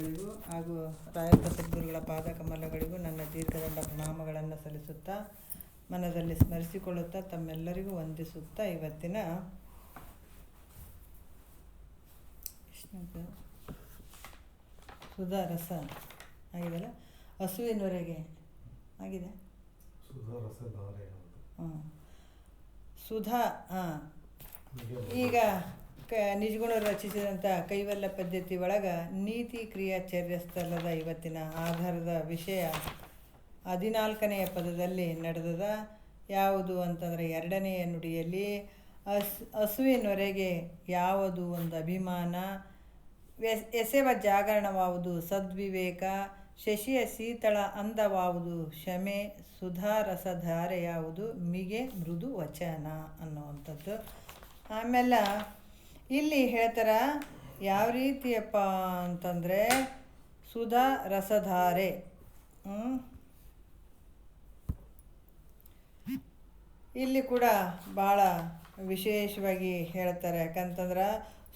ಶ್ರೀಗಳಿಗೂ ಹಾಗೂ ರಾಯಪ್ಪ ಸದ್ಗುರುಗಳ ಪಾದಕಮಲಗಳಿಗೂ ನನ್ನ ದೀರ್ಘದಂಡ ಪ್ರಣಾಮಗಳನ್ನು ಸಲ್ಲಿಸುತ್ತಾ ಮನದಲ್ಲಿ ಸ್ಮರಿಸಿಕೊಳ್ಳುತ್ತಾ ತಮ್ಮೆಲ್ಲರಿಗೂ ವಂದಿಸುತ್ತಾ ಇವತ್ತಿನ ಸುಧಾ ರಸ ಆಗಿದೆಯಲ್ಲ, ಹಸುವಿನವರೆಗೆ ಆಗಿದೆ. ಸುಧಾ ಈಗ ನಿಜಗುಣ ರಚಿಸಿದಂಥ ಕೈವಲ್ಯ ಪದ್ಧತಿ ಒಳಗೆ ನೀತಿ ಕ್ರಿಯಾಚರ್ಯ ಸ್ಥಳದ ಇವತ್ತಿನ ಆಧಾರದ ವಿಷಯ 14ನೆಯ ಪದದಲ್ಲಿ ನಡೆದದ. ಯಾವುದು ಅಂತಂದರೆ 2ನೆಯ ನುಡಿಯಲ್ಲಿ ಹಸುವಿನವರೆಗೆ ಯಾವುದು ಒಂದು ಅಭಿಮಾನ, ಎಸೆವ ಜಾಗರಣವಾವುದು ಸದ್ವಿವೇಕ, ಶಶಿಯ ಶೀತಳ ಅಂದವಾವುದು ಶಮೆ, ಸುಧಾರಸಧಾರೆ ಯಾವುದು ಮಿಗೆ ಮೃದು ವಚನ ಅನ್ನುವಂಥದ್ದು. ಆಮೇಲೆ ಇಲ್ಲಿ ಹೇಳ್ತಾರೆ ಯಾವ ರೀತಿಯಪ್ಪ ಅಂತಂದರೆ ಸುಧಾ ರಸಧಾರೆ, ಇಲ್ಲಿ ಕೂಡ ಭಾಳ ವಿಶೇಷವಾಗಿ ಹೇಳ್ತಾರೆ. ಯಾಕಂತಂದ್ರೆ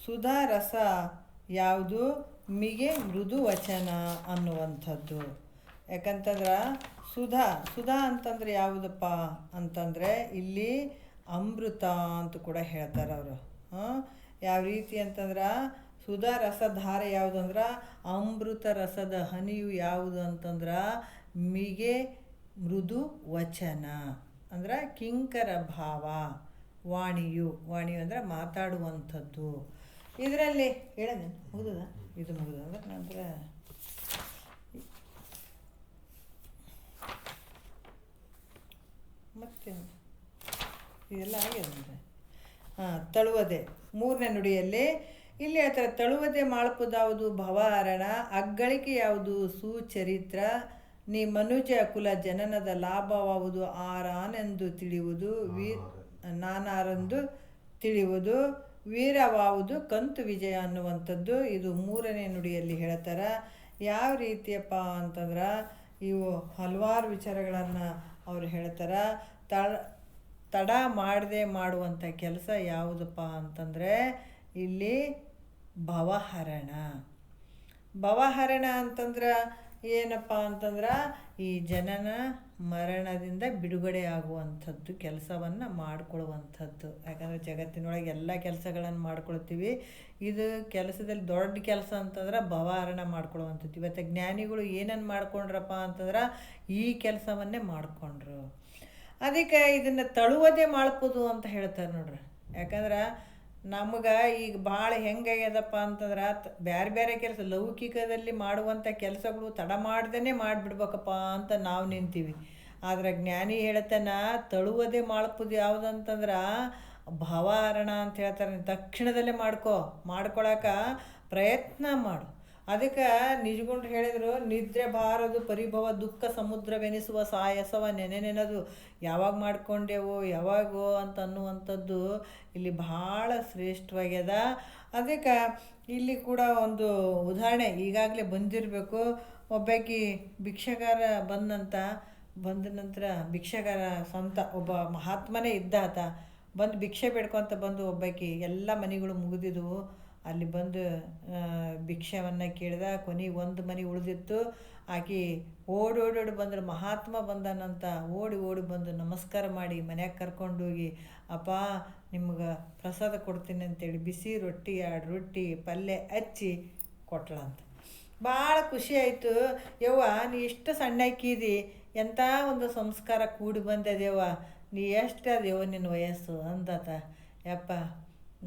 ಸುಧಾ ರಸ ಯಾವುದು ಮಿಗೆ ಮೃದು ವಚನ ಅನ್ನುವಂಥದ್ದು. ಯಾಕಂತಂದ್ರೆ ಸುಧಾ ಅಂತಂದ್ರೆ ಯಾವುದಪ್ಪ ಅಂತಂದರೆ ಇಲ್ಲಿ ಅಮೃತ ಅಂತ ಕೂಡ ಹೇಳ್ತಾರೆ ಅವರು. ಯಾವ ರೀತಿ ಅಂತಂದ್ರೆ ಸುಧಾ ರಸಧಾರೆ ಯಾವುದು ಅಂದ್ರೆ ಅಮೃತ ರಸದ ಹನಿಯು ಯಾವುದು ಅಂತಂದ್ರೆ ಮಿಗೆ ಮೃದು ವಚನ ಅಂದ್ರೆ ಕಿಂಕರ ಭಾವ, ವಾಣಿಯು ಅಂದರೆ ಮಾತಾಡುವಂಥದ್ದು. ಇದರಲ್ಲಿ ಹೇಳೋದೇನು ಮುಗಿದ ಇದು ಮುಗಿದ ಅಂದ್ರೆ ನಂತರ ಮತ್ತೆ ಇದೆಲ್ಲ ಆಗ್ಯದಂದ್ರೆ ತಳುವದೆ 3ನೇ ನುಡಿಯಲ್ಲಿ ಇಲ್ಲಿ ಹೇಳ್ತಾರೆ ತಳುವದೆ ಮಾಳ್ಪುದಾವುದು ಭವಹರಣ, ಅಗ್ಗಳಿಕೆ ಯಾವುದು ಸುಚರಿತ್ರ, ನೀ ಮನುಜ ಕುಲ ಜನನದ ಲಾಭವಾವುದು ಆರಾನೆಂದು ತಿಳಿಯುವುದು, ನಾನಾರೆಂದು ತಿಳಿಯುವುದು, ವೀರವಾವುದು ಕಂತು ವಿಜಯ ಅನ್ನುವಂಥದ್ದು. ಇದು 3ನೇ ನುಡಿಯಲ್ಲಿ ಹೇಳ್ತಾರೆ. ಯಾವ ರೀತಿಯಪ್ಪ ಅಂತಂದ್ರೆ ಇವು ಹಲವಾರು ವಿಚಾರಗಳನ್ನು ಅವ್ರು ಹೇಳ್ತಾರೆ. ತಡ ಮಾಡದೆ ಮಾಡುವಂಥ ಕೆಲಸ ಯಾವುದಪ್ಪ ಅಂತಂದರೆ ಇಲ್ಲಿ ಭವಹರಣ ಅಂತಂದ್ರೆ ಏನಪ್ಪ ಅಂತಂದ್ರೆ ಈ ಜನನ ಮರಣದಿಂದ ಬಿಡುಗಡೆ ಆಗುವಂಥದ್ದು ಕೆಲಸವನ್ನು ಮಾಡಿಕೊಳ್ಳುವಂಥದ್ದು. ಯಾಕಂದರೆ ಜಗತ್ತಿನೊಳಗೆ ಎಲ್ಲ ಕೆಲಸಗಳನ್ನು ಮಾಡ್ಕೊಳ್ತೀವಿ. ಇದು ಕೆಲಸದಲ್ಲಿ ದೊಡ್ಡ ಕೆಲಸ ಅಂತಂದ್ರೆ ಭವಹರಣ ಮಾಡ್ಕೊಳ್ಳುವಂಥದ್ದು. ಇವತ್ತು ಜ್ಞಾನಿಗಳು ಏನನ್ನು ಮಾಡ್ಕೊಂಡ್ರಪ್ಪ ಅಂತಂದ್ರೆ ಈ ಕೆಲಸವನ್ನೇ ಮಾಡಿಕೊಂಡ್ರು. ಅದಕ್ಕೆ ಇದನ್ನು ತಳುವದೆ ಮಾಡ್ಬೋದು ಅಂತ ಹೇಳ್ತಾರೆ ನೋಡ್ರಿ. ಯಾಕಂದ್ರೆ ನಮಗೆ ಈಗ ಭಾಳ ಹೆಂಗಾಗ್ಯದಪ್ಪ ಅಂತಂದ್ರೆ ಬೇರೆ ಬೇರೆ ಕೆಲಸ ಲೌಕಿಕದಲ್ಲಿ ಮಾಡುವಂಥ ಕೆಲಸಗಳು ತಡ ಮಾಡ್ದೇ ಮಾಡಿಬಿಡ್ಬೇಕಪ್ಪ ಅಂತ ನಾವು ನಿಂತೀವಿ. ಆದರೆ ಜ್ಞಾನಿ ಹೇಳ್ತಾನ ತಳುವದೆ ಮಾಡ್ಬೋದು ಯಾವುದಂತಂದ್ರೆ ಭವಹರಣ ಅಂತ ಹೇಳ್ತಾರೆ. ತಕ್ಷಣದಲ್ಲೇ ಮಾಡ್ಕೊಳಕ್ಕೆ ಪ್ರಯತ್ನ ಮಾಡು. ಅದಕ್ಕೆ ನಿಜಗುಂಡ್ರು ಹೇಳಿದರು, ನಿದ್ರೆ ಬಾರದು ಪರಿಭವ ದುಃಖ ಸಮುದ್ರವೆನಿಸುವ ಸಾಯಸವ ನೆನೆದು ಯಾವಾಗ ಮಾಡ್ಕೊಂಡೆವೋ ಯಾವಾಗೋ ಅಂತ ಅನ್ನುವಂಥದ್ದು ಇಲ್ಲಿ ಭಾಳ ಶ್ರೇಷ್ಠವಾಗ್ಯದ. ಅದಕ್ಕೆ ಇಲ್ಲಿ ಕೂಡ ಒಂದು ಉದಾಹರಣೆ ಈಗಾಗಲೇ ಬಂದಿರಬೇಕು. ಒಬ್ಬಾಕಿ ಭಿಕ್ಷಗಾರ ಬಂದ ನಂತರ ಭಿಕ್ಷಗಾರ ಸ್ವಂತ ಒಬ್ಬ ಮಹಾತ್ಮನೇ ಇದ್ದಾತ ಬಂದು ಭಿಕ್ಷೆ ಬೇಡ್ಕೊತ ಬಂದು ಒಬ್ಬಾಕಿ ಎಲ್ಲ ಮನೆಗಳು ಮುಗಿದಿದ್ವು. ಅಲ್ಲಿ ಬಂದು ಭಿಕ್ಷೆಯನ್ನು ಕೇಳಿದ. ಕೊನೆಗೆ ಒಂದು ಮನೆ ಉಳಿದಿತ್ತು. ಆಕೆ ಓಡಿ ಬಂದ್ರೆ ಮಹಾತ್ಮ ಬಂದಾನಂತ ಓಡಿ ಬಂದು ನಮಸ್ಕಾರ ಮಾಡಿ ಮನ್ಯಾಗ ಕರ್ಕೊಂಡೋಗಿ, ಅಪ್ಪ ನಿಮ್ಗೆ ಪ್ರಸಾದ ಕೊಡ್ತೀನಿ ಅಂತೇಳಿ ಬಿಸಿ ರೊಟ್ಟಿ 2 ರೊಟ್ಟಿ ಪಲ್ಯ ಹಚ್ಚಿ ಕೊಟ್ಳಂತ. ಭಾಳ ಖುಷಿ ಆಯಿತು. ಯವ್ವ ನೀ ಇಷ್ಟು ಸಣ್ಣಕ್ಕಿದಿ, ಎಂಥ ಒಂದು ಸಂಸ್ಕಾರ ಕೂಡಿ ಬಂದದೇವ, ನೀ ಎಷ್ಟು ಅದೇವ ನಿನ್ನ ವಯಸ್ಸು ಅಂದಾತ. ಯಪ್ಪ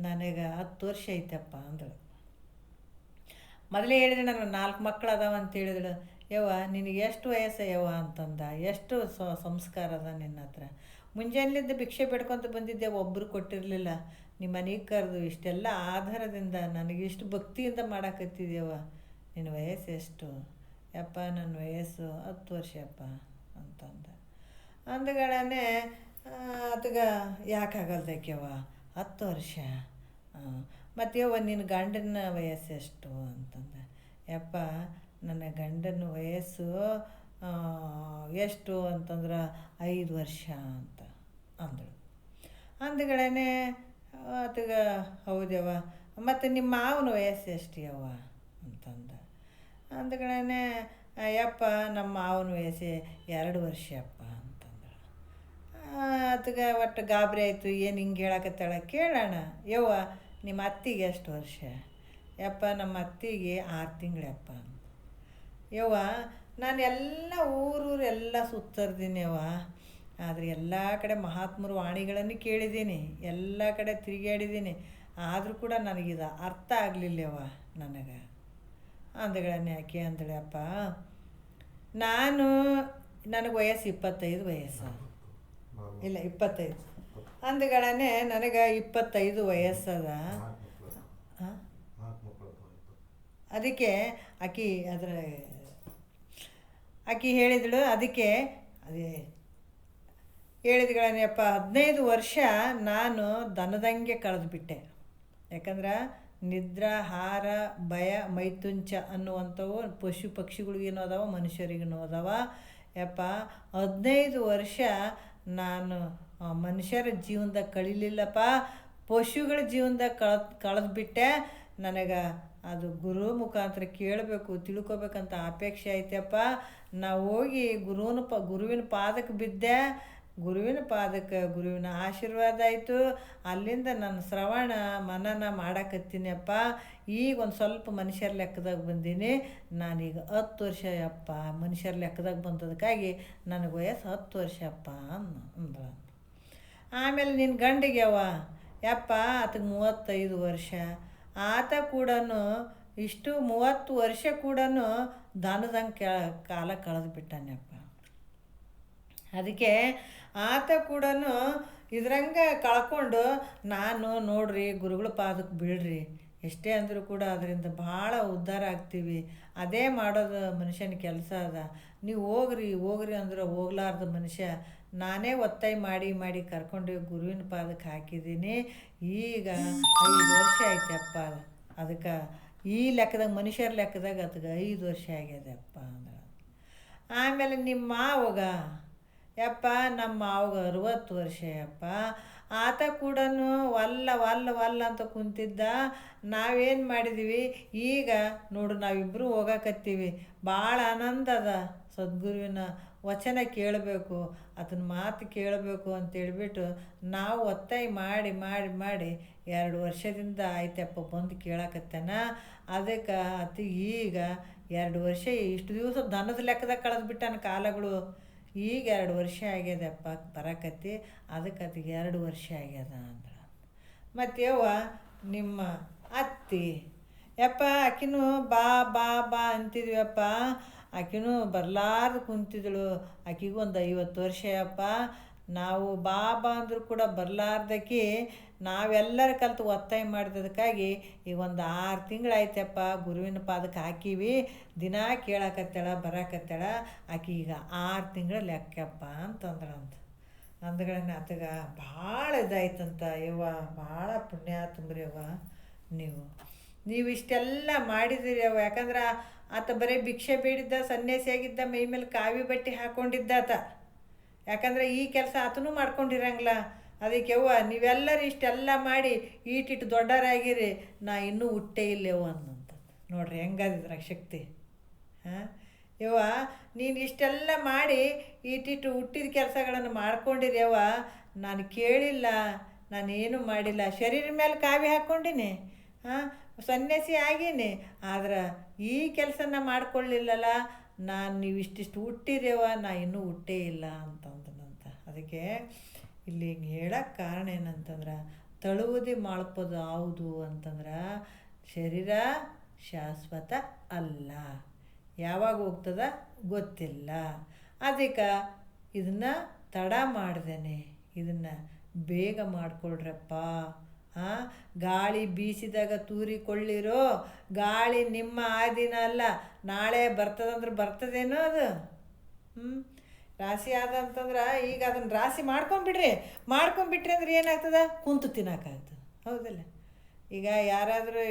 ನನಗೆ 10 ವರ್ಷ ಐತಪ್ಪ ಅಂದಳು. ಮೊದಲೇ ಹೇಳಿದ್ರೆ ನನಗೆ 4 ಮಕ್ಕಳು ಅದಾವ ಅಂತ ಹೇಳಿದಳು. ಯವ್ವ ನಿನಗೆ ಎಷ್ಟು ವಯಸ್ಸು ಯವ್ವ ಅಂತಂದ. ಎಷ್ಟು ಸಂಸ್ಕಾರ ಅದ ನಿನ್ನ ಹತ್ರ. ಮುಂಜಾನೆಲಿದ್ದ ಭಿಕ್ಷೆ ಬೇಡ್ಕೊತ ಬಂದಿದ್ದೆ, ಒಬ್ಬರು ಕೊಟ್ಟಿರಲಿಲ್ಲ. ನಿಮ್ಮ ಮನೆಗೆ ಕರೆದು ಇಷ್ಟೆಲ್ಲ ಆಧಾರದಿಂದ ನನಗಿಷ್ಟು ಭಕ್ತಿಯಿಂದ ಮಾಡಾಕತ್ತಿದ್ದೇವ. ನಿನ್ನ ವಯಸ್ಸು ಎಷ್ಟು? ಯಪ್ಪ ನನ್ನ ವಯಸ್ಸು 10 ವರ್ಷಪ್ಪ ಅಂತಂದ. ಅಂದಗಳೇ ಅದಕ್ಕೆ ಯಾಕಾಗಲ್ದಕ್ಕೆವ 10 ವರ್ಷ. ಮತ್ತು ಯವ್ವ ನಿನ್ನ ಗಂಡನ ವಯಸ್ಸು ಎಷ್ಟು ಅಂತಂದ. ಯಪ್ಪ ನನ್ನ ಗಂಡನ ವಯಸ್ಸು ಎಷ್ಟು ಅಂತಂದ್ರೆ 5 ವರ್ಷ ಅಂತ ಅಂದಳು. ಅಂದಗಳೇ ಆತಗೆ ಹೌದವ್ವ ಮತ್ತು ನಿಮ್ಮ ಮಾವನ ವಯಸ್ಸು ಎಷ್ಟು ಯವ್ವ ಅಂತಂದ. ಅಂದ್ಗಳೇ ಯಪ್ಪ ನಮ್ಮ ಮಾವನ ವಯಸ್ಸು 2 ವರ್ಷ ಅಪ್ಪ ಅಂತಂದ್ರೆ ಅದಕ್ಕೆ ಒಟ್ಟು ಗಾಬರಿ ಆಯಿತು. ಏನು ಹಿಂಗೆ ಹೇಳಕತ್ತಾಳ ಕೇಳೋಣ. ಯವ್ವ ನಿಮ್ಮ ಅತ್ತಿಗೆ ಎಷ್ಟು ವರ್ಷ? ಯಪ್ಪ ನಮ್ಮ ಅತ್ತಿಗೆ 6 ತಿಂಗಳಪ್ಪ. ಯವ್ವ ನಾನು ಎಲ್ಲ ಊರೆಲ್ಲ ಸುತ್ತರ್ದೀನಿ ಯವ್ವ, ಆದರೆ ಎಲ್ಲ ಕಡೆ ಮಹಾತ್ಮರು ವಾಣಿಗಳನ್ನು ಕೇಳಿದ್ದೀನಿ, ಎಲ್ಲ ಕಡೆ ತಿರುಗಾಡಿದ್ದೀನಿ, ಆದರೂ ಕೂಡ ನನಗಿದು ಅರ್ಥ ಆಗಲಿಲ್ಲವ್ವ ನನಗೆ ಅಂದಗಳನ್ನೇ ಆಕೆ ಅಂದಳಪ್ಪ. ನನಗೆ ವಯಸ್ಸು 25 ವಯಸ್ಸು, ಇಲ್ಲ 25 ಅಂದಗಳನ್ನೇ ನನಗೆ 25 ವಯಸ್ಸದ. ಅದಕ್ಕೆ ಆಕೆ ಹೇಳಿದಳು. ಅದಕ್ಕೆ ಅದೇ ಹೇಳಿದ್ಗಳೇನಪ್ಪ, 15 ವರ್ಷ ನಾನು ದನದಂಗೆ ಕಳೆದುಬಿಟ್ಟೆ. ಯಾಕಂದ್ರೆ ನಿದ್ರಾಹಾರ ಭಯ ಮೈತುಂಚ ಅನ್ನುವಂಥವು ಪಶು ಪಕ್ಷಿಗಳಿಗೇನೋ ಅದಾವ, ಮನುಷ್ಯರಿಗೂ ಅದಾವ. ಯಪ್ಪ 15 ವರ್ಷ ನಾನು ಮನುಷ್ಯರ ಜೀವನದಾಗ ಕಳೀಲಿಲ್ಲಪ್ಪ, ಪಶುಗಳ ಜೀವನದಾಗ ಕಳೆದ್ಬಿಟ್ಟೆ. ನನಗೆ ಅದು ಗುರು ಮುಖಾಂತರ ಕೇಳಬೇಕು ತಿಳ್ಕೊಬೇಕಂತ ಅಪೇಕ್ಷೆ ಐತೆಪ್ಪ. ನಾವು ಹೋಗಿ ಗುರುವಿನ ಪಾದಕ್ಕೆ ಬಿದ್ದೆ. ಗುರುವಿನ ಆಶೀರ್ವಾದ ಆಯಿತು. ಅಲ್ಲಿಂದ ನಾನು ಶ್ರವಣ ಮನನ ಮಾಡಕತ್ತೀನಿಯಪ್ಪ. ಈಗ ಒಂದು ಸ್ವಲ್ಪ ಮನುಷ್ಯರ ಲೆಕ್ಕದಾಗ ಬಂದೀನಿ. ನಾನೀಗ 10 ವರ್ಷ ಅಪ್ಪ ಮನುಷ್ಯರ ಲೆಕ್ಕದಾಗ ಬಂದದಕ್ಕಾಗಿ ನನಗೆ ವಯಸ್ಸು 10 ವರ್ಷ ಅಪ್ಪ ಅಂದ. ಆಮೇಲೆ ನಿನ್ನ ಗಂಡಿಗೆ ಯಪ್ಪ ಆತಗೆ 35 ವರ್ಷ. ಆತ ಕೂಡ ಇಷ್ಟು 30 ವರ್ಷ ಕೂಡ ದನದಂಗೆ ಕಾಲ ಕಳೆದುಬಿಟ್ಟಾನಪ್ಪ. ಅದಕ್ಕೆ ಆತ ಕೂಡ ಇದ್ರಂಗೆ ಕಳ್ಕೊಂಡು ನಾನು ನೋಡ್ರಿ ಗುರುಗಳ ಪಾದಕ್ಕೆ ಬೀಳ್ರಿ, ಎಷ್ಟೇ ಅಂದರೂ ಕೂಡ ಅದರಿಂದ ಭಾಳ ಉದ್ಧಾರ ಆಗ್ತೀವಿ. ಅದೇ ಮಾಡೋದು ಮನುಷ್ಯನ ಕೆಲಸ ಅದ. ನೀವು ಹೋಗ್ರಿ ಅಂದ್ರೆ ಹೋಗ್ಲಾರ್ದ ಮನುಷ್ಯ. ನಾನೇ ಒತ್ತಾಯ ಮಾಡಿ ಕರ್ಕೊಂಡು ಗುರುವಿನ ಪಾದಕ್ಕೆ ಹಾಕಿದ್ದೀನಿ. ಈಗ 5 ವರ್ಷ ಆಯ್ತಪ್ಪ. ಅದಕ್ಕೆ ಈ ಲೆಕ್ಕದಾಗ ಮನುಷ್ಯರ ಲೆಕ್ಕದಾಗ ಅದಕ್ಕೆ 5 ವರ್ಷ ಆಗ್ಯದಪ್ಪ ಅಂದ್ರೆ. ಆಮೇಲೆ ನಿಮ್ಮ ಮಾವಗ ಯಪ್ಪ ನಮ್ಮ ಮಾವಗ 60 ವರ್ಷ ಯಪ್ಪ. ಆತ ಕೂಡ ವಲ್ಲ ಅಂತ ಕುಂತಿದ್ದ. ನಾವೇನು ಮಾಡಿದ್ದೀವಿ ಈಗ ನೋಡು, ನಾವಿಬ್ಬರು ಹೋಗಕತ್ತೀವಿ. ಭಾಳ ಆನಂದ ಅದ. ಸದ್ಗುರುವಿನ ವಚನ ಕೇಳಬೇಕು, ಅದನ್ನ ಮಾತು ಕೇಳಬೇಕು ಅಂತೇಳ್ಬಿಟ್ಟು ನಾವು ಒತ್ತಾಯ ಮಾಡಿ 2 ವರ್ಷದಿಂದ ಆಯ್ತಪ್ಪ ಬಂದು ಕೇಳಕತ್ತಾನ. ಅದಕ್ಕೆ ಈಗ 2 ವರ್ಷ ಇಷ್ಟು ದಿವಸ ದನದ ಲೆಕ್ಕದಾಗ ಕಳೆದ್ಬಿಟ್ಟಾನ ಕಾಲಗಳು. ಈಗ 2 ವರ್ಷ ಆಗ್ಯದಪ್ಪ ಬರಕತ್ತಿ. ಅದಕ್ಕೆ 2 ವರ್ಷ ಆಗ್ಯದ ಅಂದ್ರೆ. ಮತ್ತು ನಿಮ್ಮ ಅತ್ತಿ ಯಪ್ಪ ಆಕಿನೂ ಬಾ ಬಾ ಬಾ ಅಂತಿದ್ವಿಯಪ್ಪ. ಆಕಿನೂ ಬರಲಾರ್ದು ಕುಂತಿದ್ದಳು. ಆಕಿಗೂ ಒಂದು 50 ವರ್ಷ ಯಪ್ಪ. ನಾವು ಬಾ ಅಂದರೂ ಕೂಡ ಬರಲಾರ್ದಕ್ಕೆ ನಾವೆಲ್ಲರ ಕಲಿತು ಒತ್ತಾಯ ಮಾಡಿದ್ದಕ್ಕಾಗಿ ಈಗ ಒಂದು 6 ತಿಂಗಳಾಯ್ತಪ್ಪ ಗುರುವಿನ ಪಾದಕ್ಕೆ ಹಾಕೀವಿ. ದಿನ ಕೇಳಕತ್ತಾಳ ಬರಕತ್ತಾಳ. ಆಕೆ ಈಗ 6 ತಿಂಗಳ ಲೆಕ್ಕಪ್ಪ ಅಂತಂದ್ರಂತ. ಅಂದ್ಗಳನ್ನ ಆತಗ ಭಾಳ ಇದಾಯ್ತಂತ. ಭಾಳ ಪುಣ್ಯ ತುಂಬ್ರಿ ನೀವು ಇಷ್ಟೆಲ್ಲ ಮಾಡಿದಿರಿ ಯಾಕಂದ್ರೆ ಆತ ಬರೀ ಭಿಕ್ಷೆ ಬೇಡಿದ್ದ, ಸನ್ಯಾಸಿಯಾಗಿದ್ದ, ಮೈ ಮೇಲೆ ಕಾವಿ ಬಟ್ಟೆ ಹಾಕ್ಕೊಂಡಿದ್ದ ಆತ. ಯಾಕಂದ್ರೆ ಈ ಕೆಲಸ ಆತನೂ ಮಾಡ್ಕೊಂಡಿರಂಗಿಲ್ಲ. ಅದಕ್ಕೆ ನೀವೆಲ್ಲರೂ ಇಷ್ಟೆಲ್ಲ ಮಾಡಿ ಈಟಿಟ್ಟು ದೊಡ್ಡರಾಗಿರಿ, ನಾ ಇನ್ನೂ ಹುಟ್ಟೇ ಇಲ್ಲೇವ ಅನ್ನಂತ. ನೋಡ್ರಿ ಹೆಂಗದಿದ್ರಾಗ ಶಕ್ತಿ. ನೀನು ಇಷ್ಟೆಲ್ಲ ಮಾಡಿ ಈಟಿಟ್ಟು ಹುಟ್ಟಿದ ಕೆಲಸಗಳನ್ನು ಮಾಡ್ಕೊಂಡಿರಿ. ನಾನು ಕೇಳಿಲ್ಲ, ನಾನೇನು ಮಾಡಿಲ್ಲ. ಶರೀರ ಮೇಲೆ ಕಾವಿ ಹಾಕ್ಕೊಂಡಿನಿ, ಸನ್ಯಾಸಿ ಆಗೀನಿ, ಆದ್ರೆ ಈ ಕೆಲಸನ ಮಾಡ್ಕೊಳ್ಳಿಲ್ಲಲ್ಲ. ನೀವು ಇಷ್ಟಿಷ್ಟು ಹುಟ್ಟಿರೇವ, ನಾ ಇನ್ನೂ ಹುಟ್ಟೇ ಇಲ್ಲ ಅಂತಂದನಂತ. ಅದಕ್ಕೆ ಇಲ್ಲಿ ಹೇಳೋಕ್ಕೆ ಕಾರಣ ಏನಂತಂದ್ರೆ, ತಳುವುದೇ ಮಾಡ್ಬೋದು ಯಾವುದು ಅಂತಂದ್ರೆ ಶರೀರ ಶಾಶ್ವತ ಅಲ್ಲ, ಯಾವಾಗ ಹೋಗ್ತದ ಗೊತ್ತಿಲ್ಲ. ಅದಕ್ಕೆ ಇದನ್ನು ತಡ ಮಾಡ್ದೇನೆ ಇದನ್ನು ಬೇಗ ಮಾಡಿಕೊಳ್ರಪ್ಪ. ಗಾಳಿ ಬೀಸಿದಾಗ ತೂರಿಕೊಳ್ಳಿರೋ, ಗಾಳಿ ನಿಮ್ಮ ಆದಿನ ಅಲ್ಲ, ನಾಳೆ ಬರ್ತದಂದ್ರೆ ಬರ್ತದೇನೋ ಅದು. ರಾಶಿ ಆದಂತಂದ್ರೆ ಈಗ ಅದನ್ನು ರಾಶಿ ಮಾಡ್ಕೊಂಬಿಟ್ರಿ ಅಂದ್ರೆ ಏನಾಗ್ತದ, ಕುಂತು ತಿನ್ನೋಕ್ಕಾಗ್ತದೆ. ಹೌದಲ್ಲ? ಈಗ ಯಾರಾದರೂ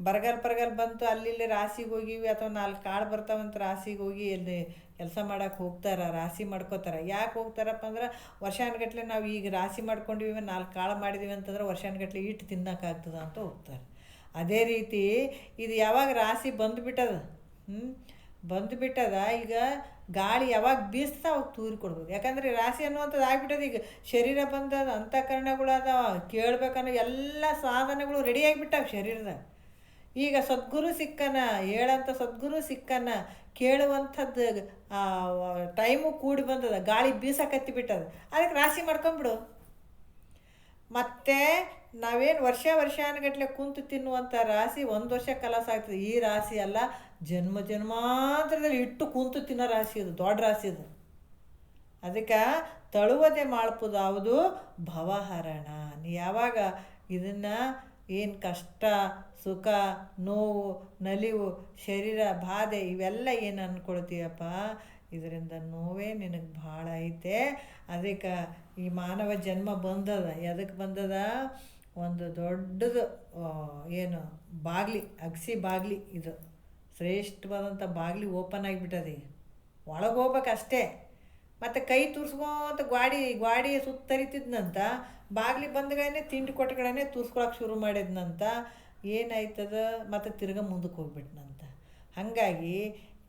ಬರಗಾಲ ಬಂತು, ಅಲ್ಲಿ ರಾಶಿಗೆ ಹೋಗಿವಿ, ಅಥವಾ 4 ಕಾಳು ಬರ್ತಾವಂತ ರಾಶಿಗೆ ಹೋಗಿ ಅಲ್ಲಿ ಕೆಲಸ ಮಾಡೋಕೆ ಹೋಗ್ತಾರೆ, ರಾಶಿ ಮಾಡ್ಕೋತಾರೆ. ಯಾಕೆ ಹೋಗ್ತಾರಪ್ಪ ಅಂದ್ರೆ ವರ್ಷಾನುಗಟ್ಲೆ ನಾವು ಈಗ ರಾಶಿ ಮಾಡ್ಕೊಂಡಿವಿ, 4 ಕಾಳು ಮಾಡಿದ್ದೀವಿ ಅಂತಂದ್ರೆ ವರ್ಷಾನುಗಟ್ಲೆ ಇಟ್ಟು ತಿನ್ನೋಕ್ಕಾಗ್ತದ ಅಂತ ಹೋಗ್ತಾರೆ. ಅದೇ ರೀತಿ ಇದು ಯಾವಾಗ ರಾಶಿ ಬಂದುಬಿಟ್ಟದ, ಬಂದುಬಿಟ್ಟದ. ಈಗ ಗಾಳಿ ಯಾವಾಗ ಬೀಸ್ತಾ ಅವಾಗ ತೂರಿ ಕೊಡ್ಬೇಕು. ಯಾಕಂದರೆ ರಾಶಿ ಅನ್ನುವಂಥದ್ದು ಆಗ್ಬಿಟ್ಟದ. ಈಗ ಶರೀರ ಬಂದದ, ಅಂತಃಕರಣಗಳು ಅದಾವ, ಕೇಳ್ಬೇಕನ್ನೋ ಎಲ್ಲ ಸಾಧನಗಳು ರೆಡಿ ಆಗಿಬಿಟ್ಟಾವ ಶರೀರದಾಗ. ಈಗ ಸದ್ಗುರು ಸಿಕ್ಕನ, ಹೇಳಂಥ ಸದ್ಗುರು ಸಿಕ್ಕನ, ಕೇಳುವಂಥದ್ದು ಟೈಮು ಕೂಡಿ ಬಂದದ, ಗಾಳಿ ಬೀಸಕತ್ತಿ ಬಿಟ್ಟದ. ಅದಕ್ಕೆ ರಾಶಿ ಮಾಡ್ಕೊಂಬಿಡು. ಮತ್ತು ನಾವೇನು ವರ್ಷಾನುಗಟ್ಟಲೆ ಕುಂತು ತಿನ್ನುವಂಥ ರಾಶಿ ಒಂದು ವರ್ಷ ಕಲಸ ಆಗ್ತದೆ. ಈ ರಾಶಿ ಅಲ್ಲ, ಜನ್ಮ ಜನ್ಮಾಂತರದಲ್ಲಿ ಇಟ್ಟು ಕುಂತು ತಿನ್ನೋ ರಾಶಿ ಇದು, ದೊಡ್ಡ ರಾಶಿ ಇದು. ಅದಕ್ಕೆ ತಳುವದೆ ಮಾಡ್ಪುದಾವುದು ಭವಹರಣ. ನೀ ಯಾವಾಗ ಇದನ್ನು ಏನು ಕಷ್ಟ, ಸುಖ, ನೋವು, ನಲಿವು, ಶರೀರ ಬಾಧೆ ಇವೆಲ್ಲ ಏನು ಅಂದ್ಕೊಳ್ತೀಯಪ್ಪ, ಇದರಿಂದ ನೋವೇ ನಿನಗೆ ಭಾಳ ಐತೆ. ಅದಕ್ಕೆ ಈ ಮಾನವ ಜನ್ಮ ಬಂದದ. ಎದಕ್ಕೆ ಬಂದದ? ಒಂದು ದೊಡ್ಡದು ಏನು ಬಾಗಿಲಿ, ಅಗಸಿ ಬಾಗಿಲಿ, ಇದು ಶ್ರೇಷ್ಠವಾದಂಥ ಬಾಗಿಲಿ ಓಪನ್ ಆಗಿಬಿಟ್ಟದೆ. ಒಳಗೆ ಹೋಗ್ಬೇಕಷ್ಟೇ. ಮತ್ತು ಕೈ ತುರ್ಸ್ಕೊಂತ ಗ್ವಾಡಿ ಸುತ್ತರಿತಿದ್ನಂತ. ಬಾಗಿಲಿ ಬಂದಗಳೇ ತಿಂಡಿ ಕೊಟ್ಟಗಳೇ ತುರ್ಸ್ಕೊಳಕ್ಕೆ ಶುರು ಮಾಡಿದ್ನಂತ. ಏನಾಯ್ತದ? ಮತ್ತು ತಿರ್ಗ ಮುಂದಕ್ಕೆ ಹೋಗ್ಬಿಟ್ನಂತ. ಹಾಗಾಗಿ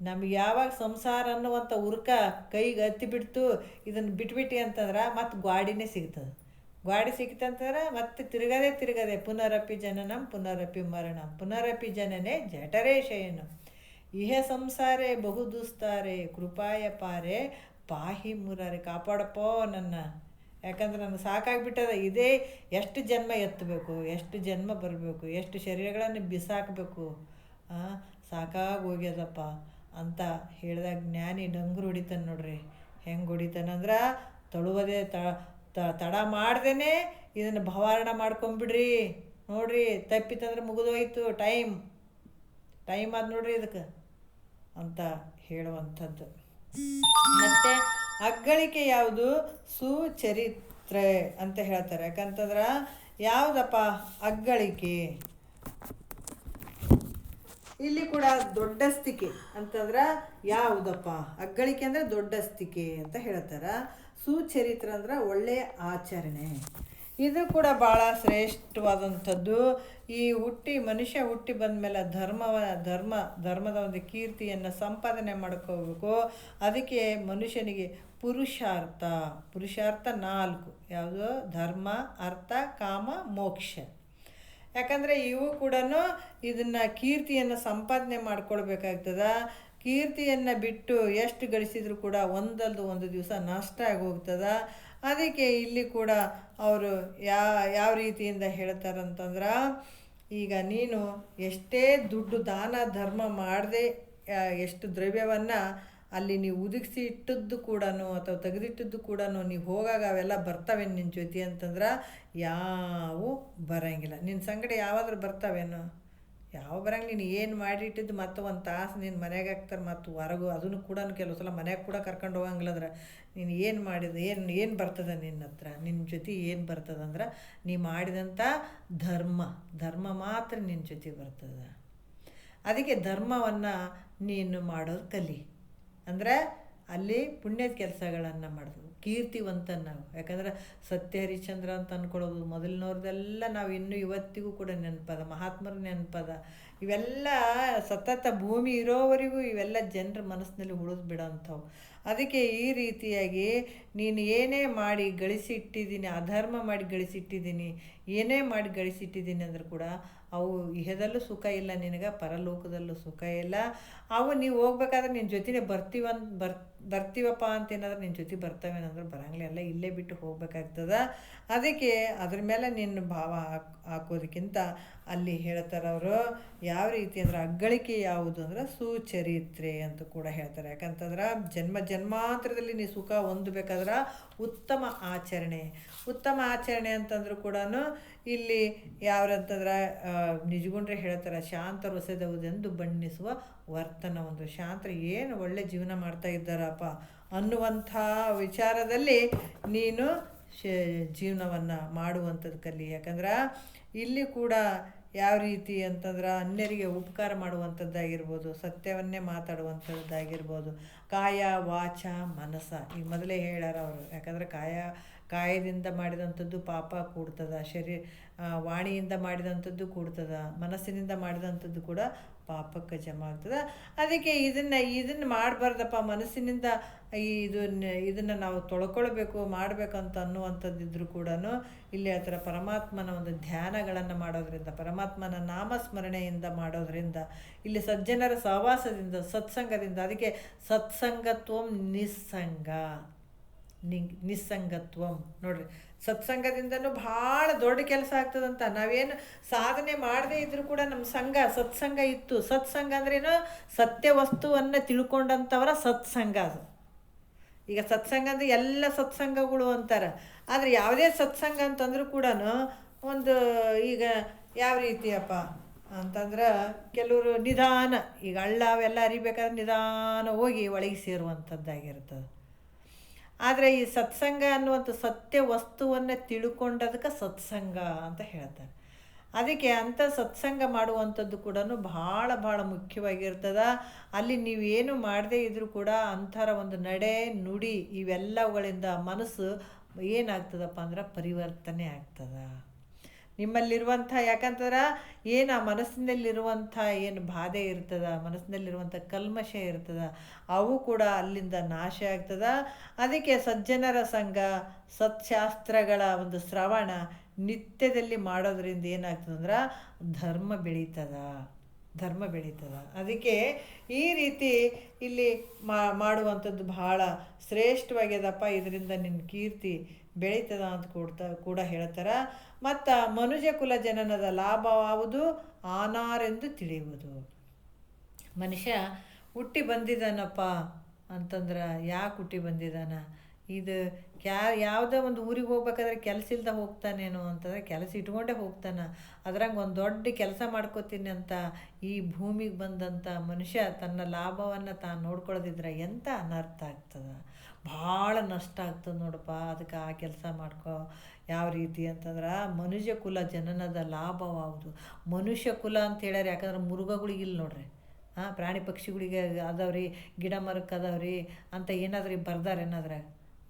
ನಮ್ಗೆ ಯಾವಾಗ ಸಂಸಾರ ಅನ್ನುವಂಥ ಉರ್ಕ ಕೈಗೆ ಹತ್ತಿ ಬಿಡ್ತು, ಇದನ್ನು ಬಿಟ್ಬಿಟ್ಟು ಅಂತಂದ್ರೆ ಮತ್ತು ಗ್ವಾಡಿನೇ ಸಿಗ್ತದೆ. ಗ್ವಾಡಿ ಸಿಕ್ತಂತಂದ್ರೆ ಮತ್ತೆ ತಿರುಗದೆ ಪುನರಪಿ ಜನನಂ ಪುನರಪಿ ಮರಣಂ ಪುನರಪಿ ಜನನೇ ಜಠರೇ ಶಯನಂ ಇಹ ಸಂಸಾರೇ ಬಹು ದುಸ್ತಾರೆ ಕೃಪಾಯ ಪಾರೆ ಪಾಹಿ ಮುರಾರೆ. ಕಾಪಾಡಪ್ಪೋ ನನ್ನ, ಯಾಕಂದ್ರೆ ನನಗೆ ಸಾಕಾಗಿಬಿಟ್ಟದ. ಇದೇ ಎಷ್ಟು ಜನ್ಮ ಎತ್ತಬೇಕು, ಎಷ್ಟು ಜನ್ಮ ಬರಬೇಕು, ಎಷ್ಟು ಶರೀರಗಳನ್ನು ಬಿಸಾಕಬೇಕು, ಸಾಕಾಗಿ ಹೋಗ್ಯದಪ್ಪ ಅಂತ ಹೇಳಿದಾಗ ಜ್ಞಾನಿ ಡಂಗುರು ಹೊಡಿತಾನೆ ನೋಡ್ರಿ. ಹೆಂಗೆ ಹೊಡಿತಾನಂದ್ರೆ, ತಳುವದೆ ತಡ ಮಾಡ್ದೇ ಇದನ್ನು ಭವಾರಣ ಮಾಡ್ಕೊಂಬಿಡ್ರಿ. ನೋಡ್ರಿ, ತಪ್ಪಿತಂದ್ರೆ ಮುಗಿದೋಯ್ತು, ಟೈಮ್ ಆದ ನೋಡ್ರಿ ಇದಕ್ಕೆ ಅಂತ ಹೇಳುವಂಥದ್ದು. ಮತ್ತು ಅಗ್ಗಳಿಕೆ ಯಾವುದು? ಸುಚರಿತ್ರೆ ಅಂತ ಹೇಳ್ತಾರೆ. ಯಾಕಂತಂದ್ರೆ ಯಾವುದಪ್ಪ ಅಗ್ಗಳಿಕೆ? ಇಲ್ಲಿ ಕೂಡ ದೊಡ್ಡಸ್ತಿಕೆ ಅಂತಂದ್ರೆ ಯಾವುದಪ್ಪ? ಅಗ್ಗಳಿಕೆ ಅಂದರೆ ದೊಡ್ಡಸ್ತಿಕೆ ಅಂತ ಹೇಳ್ತಾರೆ. ಸುಚರಿತ್ರ ಅಂದ್ರೆ ಒಳ್ಳೆಯ ಆಚರಣೆ. ಇದು ಕೂಡ ಭಾಳ ಶ್ರೇಷ್ಠವಾದಂಥದ್ದು. ಈ ಮನುಷ್ಯ ಹುಟ್ಟಿ ಬಂದ ಮೇಲೆ ಧರ್ಮದ ಒಂದು ಕೀರ್ತಿಯನ್ನು ಸಂಪಾದನೆ ಮಾಡ್ಕೋಬೇಕು. ಅದಕ್ಕೆ ಮನುಷ್ಯನಿಗೆ ಪುರುಷಾರ್ಥ 4 ಯಾವುದು? ಧರ್ಮ, ಅರ್ಥ, ಕಾಮ, ಮೋಕ್ಷ. ಯಾಕಂದರೆ ಇವು ಕೂಡ ಇದನ್ನು ಕೀರ್ತಿಯನ್ನು ಸಂಪಾದನೆ ಮಾಡ್ಕೊಳ್ಬೇಕಾಗ್ತದ. ಕೀರ್ತಿಯನ್ನು ಬಿಟ್ಟು ಎಷ್ಟು ಗಳಿಸಿದರೂ ಕೂಡ ಒಂದಲ್ಲದು ಒಂದು ದಿವಸ ನಷ್ಟ ಆಗಿ ಹೋಗ್ತದ. ಅದಕ್ಕೆ ಇಲ್ಲಿ ಕೂಡ ಅವರು ಯಾವ ರೀತಿಯಿಂದ ಹೇಳ್ತಾರಂತಂದ್ರೆ, ಈಗ ನೀನು ಎಷ್ಟೇ ದುಡ್ಡು ದಾನ ಧರ್ಮ ಮಾಡದೆ ಎಷ್ಟು ದ್ರವ್ಯವನ್ನು ಅಲ್ಲಿ ನೀವು ಉದುಗಿಸಿ ಇಟ್ಟದ್ದು ಕೂಡ ಅಥವಾ ತೆಗೆದಿಟ್ಟದ್ದು ಕೂಡ ನೀವು ಹೋಗಾಗ ಅವೆಲ್ಲ ಬರ್ತವೆ ನಿನ್ನ ಜೊತೆ ಅಂತಂದ್ರೆ ಯಾವೂ ಬರೋಂಗಿಲ್ಲ. ನಿನ್ನ ಸಂಗಡ ಯಾವಾದರೂ ಬರ್ತಾವೇನೋ? ಯಾವ ಬರಂಗಿಲ್ಲ. ನೀನು ಏನು ಮಾಡಿಟ್ಟಿದ್ದು ಮತ್ತು ಒಂದು ತಾಸು ನಿನ್ನ ಮನೆಗೆ ಹಾಕ್ತಾರೆ, ಮತ್ತು ಹೊರಗು ಅದನ್ನು ಕೂಡ ಕೆಲವು ಸಲ ಮನೆಗೆ ಕೂಡ ಕರ್ಕೊಂಡು ಹೋಗಂಗಿಲ್ಲದ್ರೆ ನೀನು ಏನು ಮಾಡಿದ ಏನು ಬರ್ತದೆ ನಿನ್ನ ಹತ್ರ? ನಿನ್ನ ಜೊತೆ ಏನು ಬರ್ತದಂದ್ರೆ ನೀ ಮಾಡಿದಂಥ ಧರ್ಮ ಮಾತ್ರ ನಿನ್ನ ಜೊತೆ ಬರ್ತದೆ. ಅದಕ್ಕೆ ಧರ್ಮವನ್ನು ನೀನು ಮಾಡೋದು ಕಲಿ. ಅಂದರೆ ಅಲ್ಲಿ ಪುಣ್ಯದ ಕೆಲಸಗಳನ್ನು ಮಾಡೋದು, ಕೀರ್ತಿವಂತ ನಾವು. ಯಾಕಂದ್ರೆ ಸತ್ಯ ಹರಿಶ್ಚಂದ್ರ ಅಂತ ಅಂದ್ಕೊಳ್ಳೋದು ಮೊದಲಿನವ್ರದ್ದೆಲ್ಲ ನಾವು ಇನ್ನೂ ಇವತ್ತಿಗೂ ಕೂಡ ನೆನಪದ, ಮಹಾತ್ಮರ ನೆನಪದ. ಇವೆಲ್ಲ ಸತತ ಭೂಮಿ ಇರೋವರೆಗೂ ಇವೆಲ್ಲ ಜನರ ಮನಸ್ಸಿನಲ್ಲಿ ಉಳಿದು ಬಿಡೋಂಥವು. ಅದಕ್ಕೆ ಈ ರೀತಿಯಾಗಿ ನೀನು ಏನೇ ಮಾಡಿ ಗಳಿಸಿಟ್ಟಿದ್ದೀನಿ, ಅಧರ್ಮ ಮಾಡಿ ಗಳಿಸಿಟ್ಟಿದ್ದೀನಿ, ಏನೇ ಮಾಡಿ ಗಳಿಸಿಟ್ಟಿದ್ದೀನಿ ಅಂದರೂ ಕೂಡ ಅವು ಇಹದಲ್ಲೂ ಸುಖ ಇಲ್ಲ ನಿನಗೆ, ಪರಲೋಕದಲ್ಲೂ ಸುಖ ಇಲ್ಲ. ಅವು ನೀವು ಹೋಗ್ಬೇಕಾದ್ರೆ ನಿನ್ನ ಜೊತೆನೇ ಬರ್ತೀವಪ್ಪ ಅಂತೇನಾದ್ರೆ ನಿನ್ನ ಜೊತೆ ಬರ್ತವೇನಂದ್ರೆ ಬರಂಗಿಲ್ಲ, ಎಲ್ಲ ಇಲ್ಲೇ ಬಿಟ್ಟು ಹೋಗ್ಬೇಕಾಗ್ತದೆ. ಅದಕ್ಕೆ ಅದ್ರ ಮೇಲೆ ನಿನ್ನ ಭಾವ ಹಾಕೋದಕ್ಕಿಂತ ಅಲ್ಲಿ ಹೇಳ್ತಾರೆ ಅವರು ಯಾವ ರೀತಿ ಅಂದ್ರೆ ಅಗ್ಗಳಿಕೆ ಯಾವುದು ಅಂದ್ರೆ ಸುಚರಿತ್ರೆ ಅಂತ ಕೂಡ ಹೇಳ್ತಾರೆ. ಯಾಕಂತಂದ್ರೆ ಜನ್ಮಾಂತರದಲ್ಲಿ ನೀ ಸುಖ ಹೊಂದಬೇಕಾದ್ರೆ ಉತ್ತಮ ಆಚರಣೆ ಅಂತಂದ್ರೂ ಕೂಡ ಇಲ್ಲಿ ಯಾವ್ರಂತಂದ್ರೆ ನಿಜಗುಂಡ್ರೆ ಹೇಳ್ತಾರೆ, ಶಾಂತ ರಸದವುದೆಂದು ಬಣ್ಣಿಸುವ ವರ್ತನ. ಒಂದು ಶಾಂತ ಏನು ಒಳ್ಳೆ ಜೀವನ ಮಾಡ್ತಾ ಇದ್ದಾರಪ್ಪ ಅನ್ನುವಂಥ ವಿಚಾರದಲ್ಲಿ ನೀನು ಜೀವನವನ್ನು ಮಾಡುವಂಥದ್ದು ಕಲಿ. ಯಾಕಂದ್ರೆ ಇಲ್ಲಿ ಕೂಡ ಯಾವ ರೀತಿ ಅಂತಂದ್ರೆ ಅನ್ಯರಿಗೆ ಉಪಕಾರ ಮಾಡುವಂಥದ್ದಾಗಿರ್ಬೋದು, ಸತ್ಯವನ್ನೇ ಮಾತಾಡುವಂಥದ್ದಾಗಿರ್ಬೋದು, ಕಾಯ ವಾಚ ಮನಸ ಈಗ ಮೊದಲೇ ಹೇಳ್ಯಾರ ಅವರು. ಯಾಕಂದರೆ ಕಾಯದಿಂದ ಮಾಡಿದಂಥದ್ದು ಪಾಪ ಕೂಡ್ತದ, ವಾಣಿಯಿಂದ ಮಾಡಿದಂಥದ್ದು ಕೂಡ್ತದ, ಮನಸ್ಸಿನಿಂದ ಮಾಡಿದಂಥದ್ದು ಕೂಡ ಪಾಪಕ್ಕೆ ಜಮಾ ಆಗ್ತದೆ. ಅದಕ್ಕೆ ಇದನ್ನು ಮಾಡಬಾರ್ದಪ್ಪ, ಮನಸ್ಸಿನಿಂದ ಇದನ್ನು ನಾವು ತೊಳ್ಕೊಳ್ಬೇಕು ಮಾಡಬೇಕಂತ ಅನ್ನುವಂಥದ್ದಿದ್ರು ಕೂಡ ಇಲ್ಲಿ ಆ ಥರ ಪರಮಾತ್ಮನ ಒಂದು ಧ್ಯಾನಗಳನ್ನು ಮಾಡೋದ್ರಿಂದ, ಪರಮಾತ್ಮನ ನಾಮಸ್ಮರಣೆಯಿಂದ ಮಾಡೋದ್ರಿಂದ, ಇಲ್ಲಿ ಸಜ್ಜನರ ಸಹವಾಸದಿಂದ, ಸತ್ಸಂಗದಿಂದ, ಅದಕ್ಕೆ ಸತ್ಸಂಗತ್ವಂ ನಿಸ್ಸಂಗತ್ವಂ ನೋಡ್ರಿ, ಸತ್ಸಂಗದಿಂದನೂ ಭಾಳ ದೊಡ್ಡ ಕೆಲಸ ಆಗ್ತದಂತ. ನಾವೇನು ಸಾಧನೆ ಮಾಡದೇ ಇದ್ರೂ ಕೂಡ ನಮ್ಮ ಸತ್ಸಂಗ ಇತ್ತು. ಸತ್ಸಂಗ ಅಂದ್ರೇನು? ಸತ್ಯ ವಸ್ತುವನ್ನು ತಿಳ್ಕೊಂಡಂಥವರ ಸತ್ಸಂಗ ಅದು. ಈಗ ಸತ್ಸಂಗ ಅಂದರೆ ಎಲ್ಲ ಸತ್ಸಂಗಗಳು ಅಂತಾರೆ, ಆದರೆ ಯಾವುದೇ ಸತ್ಸಂಗ ಅಂತಂದ್ರೂ ಕೂಡ ಒಂದು ಈಗ ಯಾವ ರೀತಿಯಪ್ಪ ಅಂತಂದ್ರೆ ಕೆಲವರು ನಿಧಾನ, ಈಗ ಹಳ್ಳ ಅವೆಲ್ಲ ಅರಿಬೇಕಾದ್ರೆ ನಿಧಾನ ಹೋಗಿ ಒಳಗೆ ಸೇರುವಂಥದ್ದಾಗಿರ್ತದೆ. ಆದರೆ ಈ ಸತ್ಸಂಗ ಅನ್ನುವಂಥ ಸತ್ಯ ವಸ್ತುವನ್ನು ತಿಳ್ಕೊಂಡದಕ್ಕೆ ಸತ್ಸಂಗ ಅಂತ ಹೇಳ್ತಾರೆ. ಅದಕ್ಕೆ ಅಂಥ ಸತ್ಸಂಗ ಮಾಡುವಂಥದ್ದು ಕೂಡ ಭಾಳ ಭಾಳ ಮುಖ್ಯವಾಗಿರ್ತದೆ. ಅಲ್ಲಿ ನೀವೇನು ಮಾಡದೇ ಇದ್ದರೂ ಕೂಡ ಅಂಥರ ಒಂದು ನಡೆ ನುಡಿ ಇವೆಲ್ಲವುಗಳಿಂದ ಮನಸ್ಸು ಏನಾಗ್ತದಪ್ಪ ಅಂದ್ರೆ ಪರಿವರ್ತನೆ ಆಗ್ತದೆ ನಿಮ್ಮಲ್ಲಿರುವಂಥ. ಯಾಕಂತಂದ್ರೆ ಏನು ಆ ಮನಸ್ಸಿನಲ್ಲಿರುವಂಥ ಏನು ಬಾಧೆ ಇರ್ತದೆ, ಮನಸ್ಸಿನಲ್ಲಿರುವಂಥ ಕಲ್ಮಶ ಇರ್ತದೆ, ಅವು ಕೂಡ ಅಲ್ಲಿಂದ ನಾಶ ಆಗ್ತದೆ. ಅದಕ್ಕೆ ಸಜ್ಜನರ ಸಂಘ, ಸತ್ಶಾಸ್ತ್ರಗಳ ಒಂದು ಶ್ರವಣ ನಿತ್ಯದಲ್ಲಿ ಮಾಡೋದ್ರಿಂದ ಏನಾಗ್ತದಂದ್ರೆ ಧರ್ಮ ಬೆಳೀತದ. ಅದಕ್ಕೆ ಈ ರೀತಿ ಇಲ್ಲಿ ಮಾಡುವಂಥದ್ದು ಭಾಳ ಶ್ರೇಷ್ಠವಾಗ್ಯದಪ್ಪ. ಇದರಿಂದ ನಿನ್ನ ಕೀರ್ತಿ ಬೆಳೀತದ ಅಂತ ಕೂಡ ಹೇಳ್ತಾರೆ. ಮತ್ತು ಮನುಜ ಕುಲ ಜನನದ ಲಾಭವಾವುದು ಆನಾರೆಂದು ತಿಳಿಯುವುದು. ಮನುಷ್ಯ ಹುಟ್ಟಿ ಬಂದಿದ್ದಾನಪ್ಪ ಅಂತಂದ್ರೆ ಯಾಕೆ ಹುಟ್ಟಿ ಬಂದಿದ್ದಾನ? ಇದು ಯಾವುದೋ ಒಂದು ಊರಿಗೆ ಹೋಗ್ಬೇಕಾದ್ರೆ ಕೆಲಸ ಇಲ್ದ ಹೋಗ್ತಾನೇನೋ ಅಂತಂದರೆ ಕೆಲಸ ಇಟ್ಕೊಂಡೇ ಹೋಗ್ತಾನೆ. ಅದ್ರಾಗ ಒಂದು ದೊಡ್ಡ ಕೆಲಸ ಮಾಡ್ಕೋತೀನಿ ಅಂತ ಈ ಭೂಮಿಗೆ ಬಂದಂಥ ಮನುಷ್ಯ ತನ್ನ ಲಾಭವನ್ನು ತಾನು ನೋಡ್ಕೊಳ್ಳೋದಿದ್ರೆ ಎಂಥ ಅನರ್ಥ ಆಗ್ತದೆ, ಭಾಳ ನಷ್ಟ ಆಗ್ತದೆ ನೋಡಪ್ಪ. ಅದಕ್ಕೆ ಆ ಕೆಲಸ ಮಾಡ್ಕೊ. ಯಾವ ರೀತಿ ಅಂತಂದ್ರೆ ಮನುಷ್ಯ ಕುಲ ಜನನದ ಲಾಭವಾವುದು. ಮನುಷ್ಯ ಕುಲ ಅಂತ ಹೇಳ್ಯಾರ, ಯಾಕಂದ್ರೆ ಮೃಗಗಳಿಗಿಲ್ಲ ನೋಡ್ರಿ, ಪ್ರಾಣಿ ಪಕ್ಷಿಗಳಿಗೆ ಅದಾವ್ರಿ, ಗಿಡ ಮರಕ್ಕೆ ಅದಾವ್ರಿ ಅಂತ ಏನಾದ್ರೂ ಬರ್ದಾರೆ ಏನಾದ್ರೆ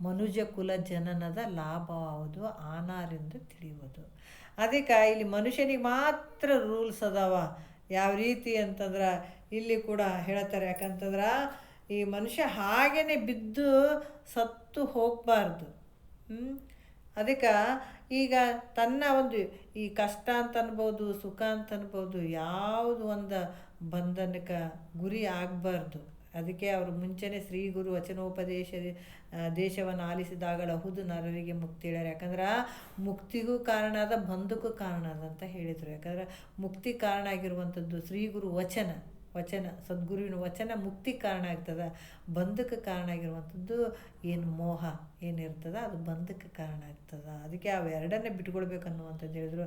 ಮನುಜ ಕುಲ ಜನನದ ಲಾಭವಾವುದು ಆನಾರೆಂದು ತಿಳಿಯುವುದು. ಅದಕ್ಕೆ ಇಲ್ಲಿ ಮನುಷ್ಯನಿಗೆ ಮಾತ್ರ ರೂಲ್ಸ್ ಅದಾವ. ಯಾವ ರೀತಿ ಅಂತಂದ್ರೆ ಇಲ್ಲಿ ಕೂಡ ಹೇಳ್ತಾರೆ. ಯಾಕಂತಂದ್ರೆ ಈ ಮನುಷ್ಯ ಹಾಗೇ ಬಿದ್ದು ಸತ್ತು ಹೋಗಬಾರ್ದು. ಅದಕ್ಕೆ ಈಗ ತನ್ನ ಒಂದು ಈ ಕಷ್ಟ ಅಂತ ಅನ್ಬೋದು, ಸುಖ ಅಂತ ಅನ್ಬೋದು, ಯಾವುದು ಒಂದು ಬಂಧನಕ್ಕೆ ಗುರಿ ಆಗಬಾರ್ದು. ಅದಕ್ಕೆ ಅವರು ಮುಂಚೆನೇ ಶ್ರೀ ಗುರು ವಚನೋಪದೇಶ ದೇಶವನ್ನು ಆಲಿಸಿದಾಗಲಹುದು ನರರಿಗೆ ಮುಕ್ತಿ ಹೇಳ್ಯಾರ. ಯಾಕಂದ್ರೆ ಮುಕ್ತಿಗೂ ಕಾರಣ ಅದ, ಬಂಧಕ್ಕೂ ಕಾರಣ ಅದ ಅಂತ ಹೇಳಿದರು. ಯಾಕಂದ್ರೆ ಮುಕ್ತಿ ಕಾರಣ ಆಗಿರುವಂಥದ್ದು ಶ್ರೀ ಗುರು ವಚನ ಸದ್ಗುರುವಿನ ವಚನ ಮುಕ್ತಿ ಕಾರಣ ಆಗ್ತದೆ. ಬಂಧಕ್ಕೆ ಕಾರಣ ಆಗಿರುವಂಥದ್ದು ಏನು ಮೋಹ ಏನಿರ್ತದೆ ಅದು ಬಂಧಕ್ಕೆ ಕಾರಣ ಆಗ್ತದೆ. ಅದಕ್ಕೆ ಅವೆರಡನ್ನೇ ಬಿಟ್ಕೊಳ್ಬೇಕನ್ನುವಂಥದ್ದು ಹೇಳಿದ್ರು.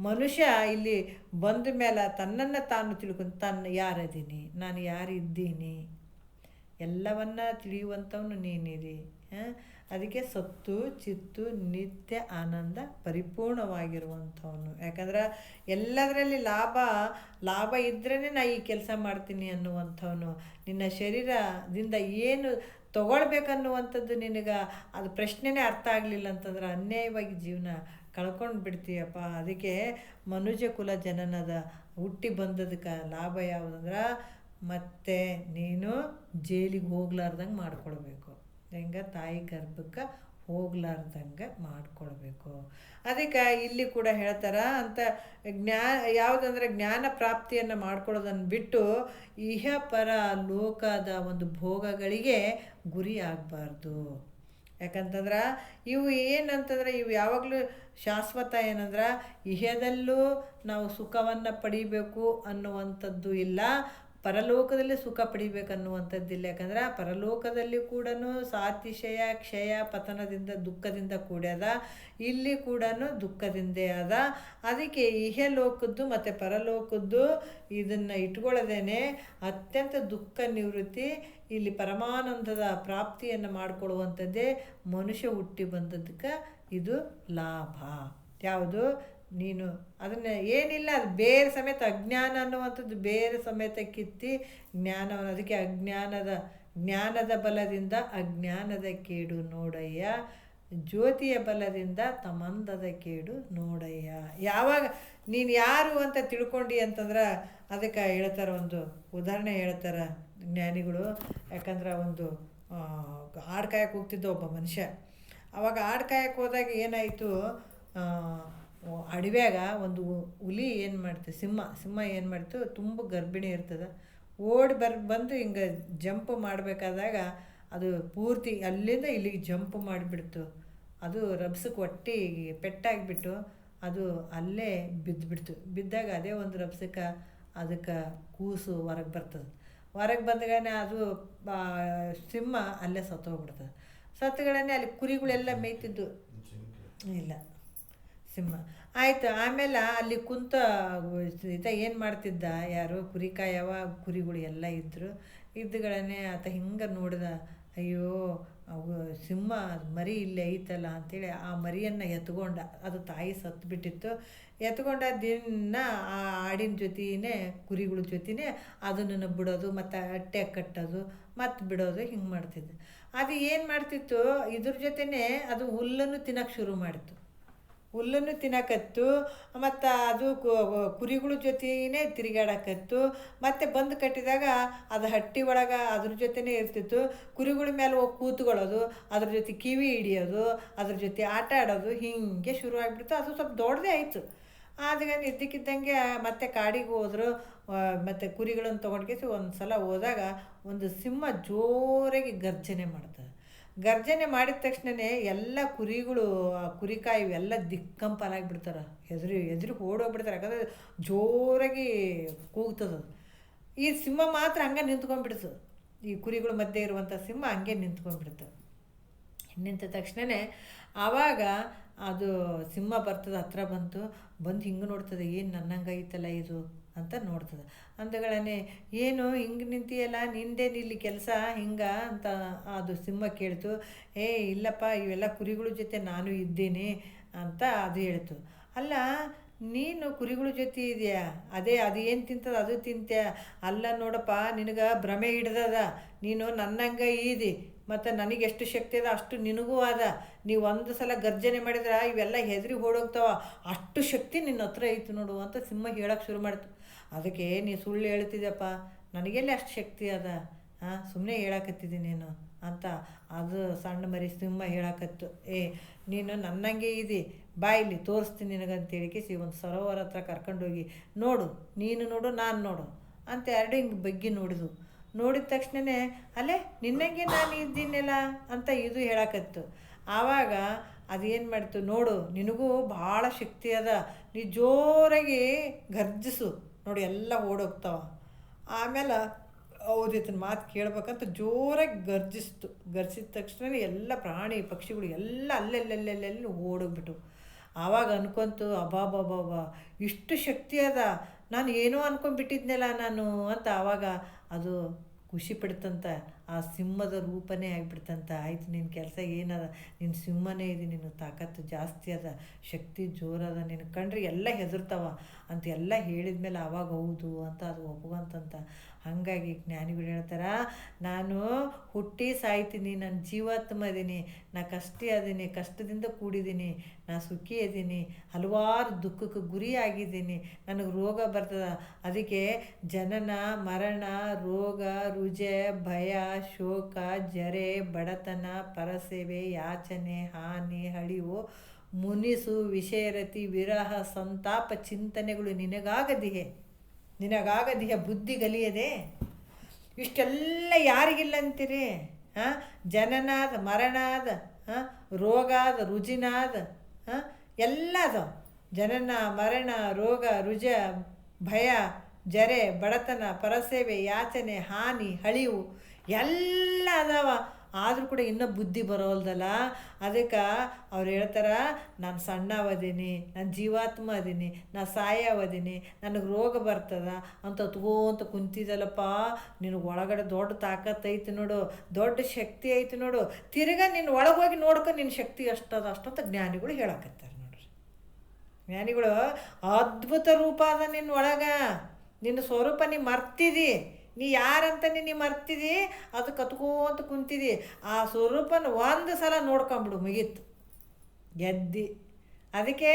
ಮನುಷ್ಯ ಇಲ್ಲಿ ಬಂದ ಮೇಲೆ ತನ್ನನ್ನು ತಾನು ತಿಳ್ಕೊಂಡು ಯಾರದೀನಿ, ನಾನು ಯಾರಿದ್ದೀನಿ ಎಲ್ಲವನ್ನ ತಿಳಿಯುವಂಥವನು ನೀನಿರಿ. ಅದಕ್ಕೆ ಸತ್ತು ಚಿತ್ತು ನಿತ್ಯ ಆನಂದ ಪರಿಪೂರ್ಣವಾಗಿರುವಂಥವನು. ಯಾಕಂದ್ರೆ ಎಲ್ಲದರಲ್ಲಿ ಲಾಭ ಇದ್ರೇ ನಾ ಈ ಕೆಲಸ ಮಾಡ್ತೀನಿ ಅನ್ನುವಂಥವನು. ನಿನ್ನ ಶರೀರದಿಂದ ಏನು ತೊಗೊಳ್ಬೇಕನ್ನುವಂಥದ್ದು ನಿನಗೆ ಅದು ಪ್ರಶ್ನೆನೇ ಅರ್ಥ ಆಗಲಿಲ್ಲ ಅಂತಂದ್ರೆ ಅನ್ಯಾಯವಾಗಿ ಜೀವನ ಕಳ್ಕೊಂಡು ಬಿಡ್ತೀಯಪ್ಪ. ಅದಕ್ಕೆ ಮನುಜ ಕುಲ ಜನನದ ಹುಟ್ಟಿ ಬಂದದಕ್ಕೆ ಲಾಭ ಯಾವುದಂದ್ರೆ ಮತ್ತೆ ನೀನು ಜೈಲಿಗೆ ಹೋಗ್ಲಾರ್ದಂಗೆ ಮಾಡ್ಕೊಳ್ಬೇಕು. ಹೆಂಗೆ ತಾಯಿ ಗರ್ಭಕ್ಕೆ ಹೋಗ್ಲಾರ್ದಂಗೆ ಮಾಡ್ಕೊಳ್ಬೇಕು. ಅದಕ್ಕೆ ಇಲ್ಲಿ ಕೂಡ ಹೇಳ್ತಾರ ಅಂತ ಯಾವುದಂದ್ರೆ ಜ್ಞಾನ ಪ್ರಾಪ್ತಿಯನ್ನು ಮಾಡ್ಕೊಳ್ಳೋದನ್ನು ಬಿಟ್ಟು ಇಹ ಪರ ಲೋಕದ ಒಂದು ಭೋಗಗಳಿಗೆ ಗುರಿ ಆಗಬಾರ್ದು. ಯಾಕಂತಂದ್ರೆ ಇವು ಏನಂತಂದ್ರೆ ಇವು ಯಾವಾಗಲೂ ಶಾಶ್ವತ ಏನಂದ್ರೆ ಇಹದಲ್ಲೂ ನಾವು ಸುಖವನ್ನು ಪಡಿಬೇಕು ಅನ್ನುವಂಥದ್ದು ಇಲ್ಲ, ಪರಲೋಕದಲ್ಲಿ ಸುಖ ಪಡಿಬೇಕನ್ನುವಂಥದ್ದಿಲ್ಲ. ಯಾಕಂದ್ರೆ ಪರಲೋಕದಲ್ಲಿ ಕೂಡ ಸಾತಿಶಯ ಕ್ಷಯ ಪತನದಿಂದ ದುಃಖದಿಂದ ಕೂಡ್ಯದ, ಇಲ್ಲಿ ಕೂಡ ದುಃಖದಿಂದೇ ಅದ. ಅದಕ್ಕೆ ಇಹಲೋಕದ್ದು ಮತ್ತು ಪರಲೋಕದ್ದು ಇದನ್ನು ಇಟ್ಕೊಳ್ಳೋದೇನೆ ಅತ್ಯಂತ ದುಃಖ ನಿವೃತ್ತಿ, ಇಲ್ಲಿ ಪರಮಾನಂದದ ಪ್ರಾಪ್ತಿಯನ್ನು ಮಾಡಿಕೊಳ್ಳುವಂಥದ್ದೇ ಮನುಷ್ಯ ಹುಟ್ಟಿ ಬಂದದ್ದಕ್ಕೆ ಇದು ಲಾಭ. ಯಾವುದು ನೀನು ಅದನ್ನು ಏನಿಲ್ಲ, ಅದು ಬೇರೆ ಸಮೇತ ಅಜ್ಞಾನ ಅನ್ನುವಂಥದ್ದು ಬೇರೆ ಸಮೇತ ಕಿತ್ತಿ ಜ್ಞಾನವನ್ನು, ಅದಕ್ಕೆ ಜ್ಞಾನದ ಬಲದಿಂದ ಅಜ್ಞಾನದ ಕೇಡು ನೋಡಯ್ಯ ಜ್ಯೋತಿಯ ಬಲದಿಂದ ತಮಂದದ ಕೇಡು ನೋಡಯ್ಯ. ಯಾವಾಗ ನೀನು ಯಾರು ಅಂತ ತಿಳ್ಕೊಂಡು ಅಂತಂದ್ರೆ ಅದಕ್ಕೆ ಹೇಳ್ತಾರೆ, ಒಂದು ಉದಾಹರಣೆ ಹೇಳ್ತಾರೆ ಜ್ಞಾನಿಗಳು. ಯಾಕಂದ್ರೆ ಒಂದು ಆಡು ಕಾಯಕ್ಕೆ ಹೋಗ್ತಿದ್ದ ಒಬ್ಬ ಮನುಷ್ಯ. ಅವಾಗ ಆಡು ಕಾಯಕ್ಕೆ ಹೋದಾಗ ಏನಾಯಿತು, ಅಡವ್ಯಾಗ ಒಂದು ಹುಲಿ ಏನು ಮಾಡ್ತು, ಸಿಂಹ ಏನು ಮಾಡ್ತು, ತುಂಬ ಗರ್ಭಿಣಿ ಇರ್ತದೆ. ಓಡಿ ಬಂದು ಹಿಂಗೆ ಜಂಪ್ ಮಾಡಬೇಕಾದಾಗ ಅದು ಪೂರ್ತಿ ಅಲ್ಲಿಂದ ಇಲ್ಲಿಗೆ ಜಂಪ್ ಮಾಡಿಬಿಡ್ತು. ಅದು ರಭಸಕ್ಕೆ ಹೊಟ್ಟೆಗೆ ಪೆಟ್ಟಾಗಿಬಿಟ್ಟು ಅದು ಅಲ್ಲೇ ಬಿದ್ದುಬಿಡ್ತು. ಬಿದ್ದಾಗ ಅದೇ ಒಂದು ರಭಸಕ್ಕೆ ಅದಕ್ಕೆ ಕೂಸು ಹೊರಗೆ ಬರ್ತದೆ. ಹೊರಗೆ ಬಂದಗನೆ ಅದು ಸಿಂಹ ಅಲ್ಲೇ ಸತ್ತೋಗ್ಬಿಡ್ತದೆ. ಸತ್ತುಗಳನ್ನೇ ಅಲ್ಲಿ ಕುರಿಗಳೆಲ್ಲ ಮೇಯ್ತಿದ್ದು ಇಲ್ಲ ಸಿಂಹ ಆಯಿತು. ಆಮೇಲೆ ಅಲ್ಲಿ ಕುಂತ ಏನು ಮಾಡ್ತಿದ್ದ, ಯಾರು ಕುರಿ ಕಾಯವ ಕುರಿಗಳು ಎಲ್ಲ ಇದ್ದರು. ಇದ್ದುಗಳನ್ನೇ ಆತ ಹಿಂಗೆ ನೋಡ್ದ, ಅಯ್ಯೋ ಅವು ಸಿಂಹ ಮರಿ ಇಲ್ಲೇ ಐತಲ್ಲ ಅಂಥೇಳಿ ಆ ಮರಿಯನ್ನು ಎತ್ಕೊಂಡ. ಅದು ತಾಯಿ ಸತ್ತುಬಿಟ್ಟಿತ್ತು. ಎತ್ಕೊಂಡ ದಿನ ಆ ಆಡಿನ ಜೊತೆನೇ ಕುರಿಗಳ ಜೊತೆನೇ ಅದನ್ನು ಬಿಡೋದು, ಮತ್ತು ಅಟ್ಟೆ ಕಟ್ಟೋದು, ಮತ್ತು ಬಿಡೋದು, ಹಿಂಗೆ ಮಾಡ್ತಿದ್ದ. ಅದು ಏನು ಮಾಡ್ತಿತ್ತು, ಇದ್ರ ಜೊತೆನೇ ಅದು ಹುಲ್ಲನ್ನು ತಿನ್ನೋಕೆ ಶುರು ಮಾಡಿತು. ಹುಲ್ಲನ್ನು ತಿನ್ನಕತ್ತು, ಮತ್ತು ಅದು ಕುರಿಗಳ ಜೊತೆನೇ ತಿರುಗಾಡಕತ್ತು. ಮತ್ತು ಬಂದು ಕಟ್ಟಿದಾಗ ಅದು ಹಟ್ಟಿ ಒಳಗೆ ಅದ್ರ ಜೊತೆನೇ ಇರ್ತಿತ್ತು. ಕುರಿಗಳ ಮೇಲೆ ಹೋಗಿ ಕೂತ್ಕೊಳ್ಳೋದು, ಅದ್ರ ಜೊತೆ ಕಿವಿ ಹಿಡಿಯೋದು, ಅದ್ರ ಜೊತೆ ಆಟ ಆಡೋದು, ಹೀಗೆ ಶುರು ಆಗಿಬಿಡ್ತು. ಅದು ಸ್ವಲ್ಪ ದೊಡ್ಡದೇ ಆಯಿತು. ಆದಾಗ ಇದ್ದಕ್ಕಿದ್ದಂಗೆ ಮತ್ತೆ ಕಾಡಿಗೆ ಹೋದರು. ಮತ್ತು ಕುರಿಗಳನ್ನು ತೊಗೊಂಡ್ಕೇಸಿ ಒಂದು ಸಲ ಹೋದಾಗ ಒಂದು ಸಿಂಹ ಜೋರಾಗಿ ಗರ್ಜನೆ ಮಾಡ್ತದೆ. ಗರ್ಜನೆ ಮಾಡಿದ ತಕ್ಷಣವೇ ಎಲ್ಲ ಕುರಿಗಳು, ಕುರಿಕಾಯಿ ಇವೆಲ್ಲ ದಿಕ್ಕಂಪಾಲಾಗಿಬಿಡ್ತಾರೆ. ಎದುರು ಓಡೋಗ್ಬಿಡ್ತಾರೆ. ಯಾಕಂದರೆ ಜೋರಾಗಿ ಕೂಗ್ತದೆ. ಈ ಸಿಂಹ ಮಾತ್ರ ಹಂಗೆ ನಿಂತ್ಕೊಂಡ್ಬಿಡ್ತು. ಈ ಕುರಿಗಳ ಮಧ್ಯೆ ಇರುವಂಥ ಸಿಂಹ ಹಂಗೆ ನಿಂತ್ಕೊಂಡ್ಬಿಡ್ತು. ನಿಂತ ತಕ್ಷಣವೇ ಆವಾಗ ಅದು ಸಿಂಹ ಬರ್ತದೆ, ಹತ್ರ ಬಂದು ಹಿಂಗೆ ನೋಡ್ತದೆ, ಏನು ನನ್ನಂಗೆ ಐತಲ್ಲ ಇದು ಅಂತ ನೋಡ್ತದೆ. ಅಂದಗಳೇ ಏನು ಹಿಂಗೆ ನಿಂತಿಯಲ್ಲ, ನಿಂದೇನಿಲ್ಲಿ ಕೆಲಸ ಹಿಂಗೆ ಅಂತ ಅದು ಸಿಂಹ ಕೇಳ್ತು. ಇಲ್ಲಪ್ಪ, ಇವೆಲ್ಲ ಕುರಿಗಳ ಜೊತೆ ನಾನು ಇದ್ದೀನಿ ಅಂತ ಅದು ಹೇಳ್ತು. ಅಲ್ಲ, ನೀನು ಕುರಿಗಳ ಜೊತೆ ಇದೆಯಾ, ಅದು ಏನು ತಿಂತದ ಅದು ತಿಂತ್ಯ? ಅಲ್ಲ ನೋಡಪ್ಪ, ನಿನಗೆ ಭ್ರಮೆ ಹಿಡ್ದದ. ನೀನು ನನ್ನಂಗೆ ಈದಿ, ಮತ್ತು ನನಗೆ ಎಷ್ಟು ಶಕ್ತಿ ಅದ ಅಷ್ಟು ನಿನಗೂ ಅದ. ನೀವು ಒಂದು ಸಲ ಗರ್ಜನೆ ಮಾಡಿದ್ರೆ ಇವೆಲ್ಲ ಹೆದರಿ ಓಡೋಗ್ತಾವ, ಅಷ್ಟು ಶಕ್ತಿ ನಿನ್ನ ಹತ್ರ ಐತು ನೋಡು ಅಂತ ಸಿಂಹ ಹೇಳೋಕ್ಕೆ ಶುರು ಮಾಡ್ತು. ಅದಕ್ಕೆ ನೀ ಸುಳ್ಳು ಹೇಳ್ತಿದ್ದಪ್ಪ, ನನಗೆಲ್ಲಿ ಅಷ್ಟು ಶಕ್ತಿ ಅದ, ಸುಮ್ಮನೆ ಹೇಳಕತ್ತಿದ್ದೀನಿ ನೀನು ಅಂತ ಅದು ಸಣ್ಣ ಮರಿ ಸಿಂಹ ಹೇಳಕತ್ತು. ನೀನು ನನ್ನಂಗೆ ಇದಿ, ಬಾ ಇಲ್ಲಿ ತೋರಿಸ್ತೀನಿ ನಿನಗಂತೇಳಿಕೆ ಒಂದು ಸರೋವರ ಹತ್ರ ಕರ್ಕೊಂಡೋಗಿ, ನೋಡು, ನೀನು ನೋಡು, ನಾನು ನೋಡು ಅಂತ ಎರಡು ಹಿಂಗೆ ಬಗ್ಗಿ ನೋಡಿದ್ವು. ನೋಡಿದ ತಕ್ಷಣವೇ ಅಲ್ಲೇ ನಿನ್ನಂಗೆ ನಾನು ಇದ್ದೀನಲ್ಲ ಅಂತ ಇದು ಹೇಳಕತ್ತು. ಆವಾಗ ಅದೇನು ಮಾಡ್ತು, ನೋಡು ನಿನಗೂ ಭಾಳ ಶಕ್ತಿ ಅದ, ನೀ ಜೋರಾಗಿ ಗರ್ಜಿಸು ನೋಡಿ ಎಲ್ಲ ಓಡೋಗ್ತಾವ. ಆಮೇಲೆ ಹೌದು ಇದನ್ನ ಮಾತು ಕೇಳ್ಬೇಕಂತ ಜೋರಾಗಿ ಗರ್ಜಿಸಿದ ತಕ್ಷಣ ಎಲ್ಲ ಪ್ರಾಣಿ ಪಕ್ಷಿಗಳು ಎಲ್ಲ ಅಲ್ಲೆಲ್ಲೆಲ್ಲೆಲ್ಲಿ ಓಡೋಗ್ಬಿಟ್ಟು. ಆವಾಗ ಅನ್ಕೊಂತು, ಅಬಾಬಾಬಾಬಾ ಇಷ್ಟು ಶಕ್ತಿ ಅದ, ನಾನು ಏನೋ ಅನ್ಕೊಂಡ್ಬಿಟ್ಟಿದ್ನಲ್ಲ ನಾನು ಅಂತ. ಆವಾಗ ಅದು ಖುಷಿ ಪಡ್ತಂತ, ಆ ಸಿಂಹದ ರೂಪನೇ ಆಗಿಬಿಡ್ತಂತ. ಆಯ್ತು, ನಿನ್ನ ಕೆಲಸ ಏನದ, ನಿನ್ನ ಸಿಂಹನೇ ಇದೆ, ನಿನ್ನ ತಾಕತ್ತು ಜಾಸ್ತಿ ಅದ, ಶಕ್ತಿ ಜೋರದ, ನಿನ್ನ ಕಂಡ್ರೆ ಎಲ್ಲ ಹೆದರ್ತಾವ ಅಂತ ಎಲ್ಲ ಹೇಳಿದ ಮೇಲೆ ಆವಾಗ ಹೌದು ಅಂತ ಅದು ಒಪ್ಕೊಂತಂತ. ಹಾಗಾಗಿ ಜ್ಞಾನಿಗಳು ಹೇಳ್ತಾರೆ, ನಾನು ಹುಟ್ಟಿ ಸಾಯ್ತೀನಿ, ನಾನು ಜೀವಾತ್ಮ ಅದೀನಿ, ನಾ ಅದೀನಿ, ಕಷ್ಟದಿಂದ ಕೂಡಿದ್ದೀನಿ, ನಾ ಸುಖಿ ಅದೀನಿ, ಹಲವಾರು ದುಃಖಕ್ಕೆ ಗುರಿ ಆಗಿದ್ದೀನಿ, ನನಗೆ ರೋಗ ಬರ್ತದೆ. ಅದಕ್ಕೆ ಜನನ ಮರಣ ರೋಗ ರುಜೆ ಭಯ ಶೋಕ ಜರೆ ಬಡತನ ಪರಸೇವೆ ಯಾಚನೆ ಹಾನಿ ಅಳಿವು ಮುನಿಸು ವಿಷಯರತಿ ವಿರಹ ಸಂತಾಪ ಚಿಂತನೆಗಳು ನಿನಗಾಗದಿಹೆ ಬುದ್ಧಿ ಗಲಿಯದೆ. ಇಷ್ಟೆಲ್ಲ ಯಾರಿಗಿಲ್ಲ ಅಂತೀರಿ? ಜನನಾದ ಮರಣಾದ, ರೋಗಾದ ರುಜಿನಾದ, ಎಲ್ಲ ಅದು ಜನನ ಮರಣ ರೋಗ ರುಜ ಭಯ ಜರೆ ಬಡತನ ಪರಸೇವೆ ಯಾಚನೆ ಹಾನಿ ಅಳಿವು ಎಲ್ಲ ಅದಾವ. ಆದರೂ ಕೂಡ ಇನ್ನೂ ಬುದ್ಧಿ ಬರೋಲ್ದಲ್ಲ. ಅದಕ್ಕೆ ಅವ್ರು ಹೇಳ್ತಾರೆ, ನಾನು ಸಣ್ಣವದೀನಿ, ನಾನು ಜೀವಾತ್ಮ ಅದೀನಿ, ನಾನು ಸಾಯವದೀನಿ, ನನಗೆ ರೋಗ ಬರ್ತದ ಅಂತ ತಗೋಂತ ಕುಂತಿದ್ದಲ್ಲಪ್ಪ. ನಿನಗೆ ಒಳಗಡೆ ದೊಡ್ಡ ತಾಕತ್ತೈತಿ ನೋಡು, ದೊಡ್ಡ ಶಕ್ತಿ ಐತಿ ನೋಡು, ತಿರ್ಗಾ ನಿನ್ನ ಒಳಗೆ ಹೋಗಿ ನೋಡ್ಕೊ, ನಿನ್ನ ಶಕ್ತಿ ಅಷ್ಟದ ಅಷ್ಟಂತ ಜ್ಞಾನಿಗಳು ಹೇಳಕತ್ತಾರೆ ನೋಡ್ರಿ. ಜ್ಞಾನಿಗಳು ಅದ್ಭುತ ರೂಪ ಅದ ನಿನ್ನ ಒಳಗೆ, ನಿನ್ನ ಸ್ವರೂಪ ನೀ ಮರ್ತಿದಿ, ನೀ ಯಾರಂತ ನೀ ಮರ್ತಿದಿ, ಅದು ಕತ್ಕೋಂತ ಕುಂತಿದಿ. ಆ ಸ್ವರೂಪನ ಒಂದು ಸಲ ನೋಡ್ಕೊಂಬಿಡು, ಮುಗೀತು. ಗೆದ್ದಿ. ಅದಕ್ಕೆ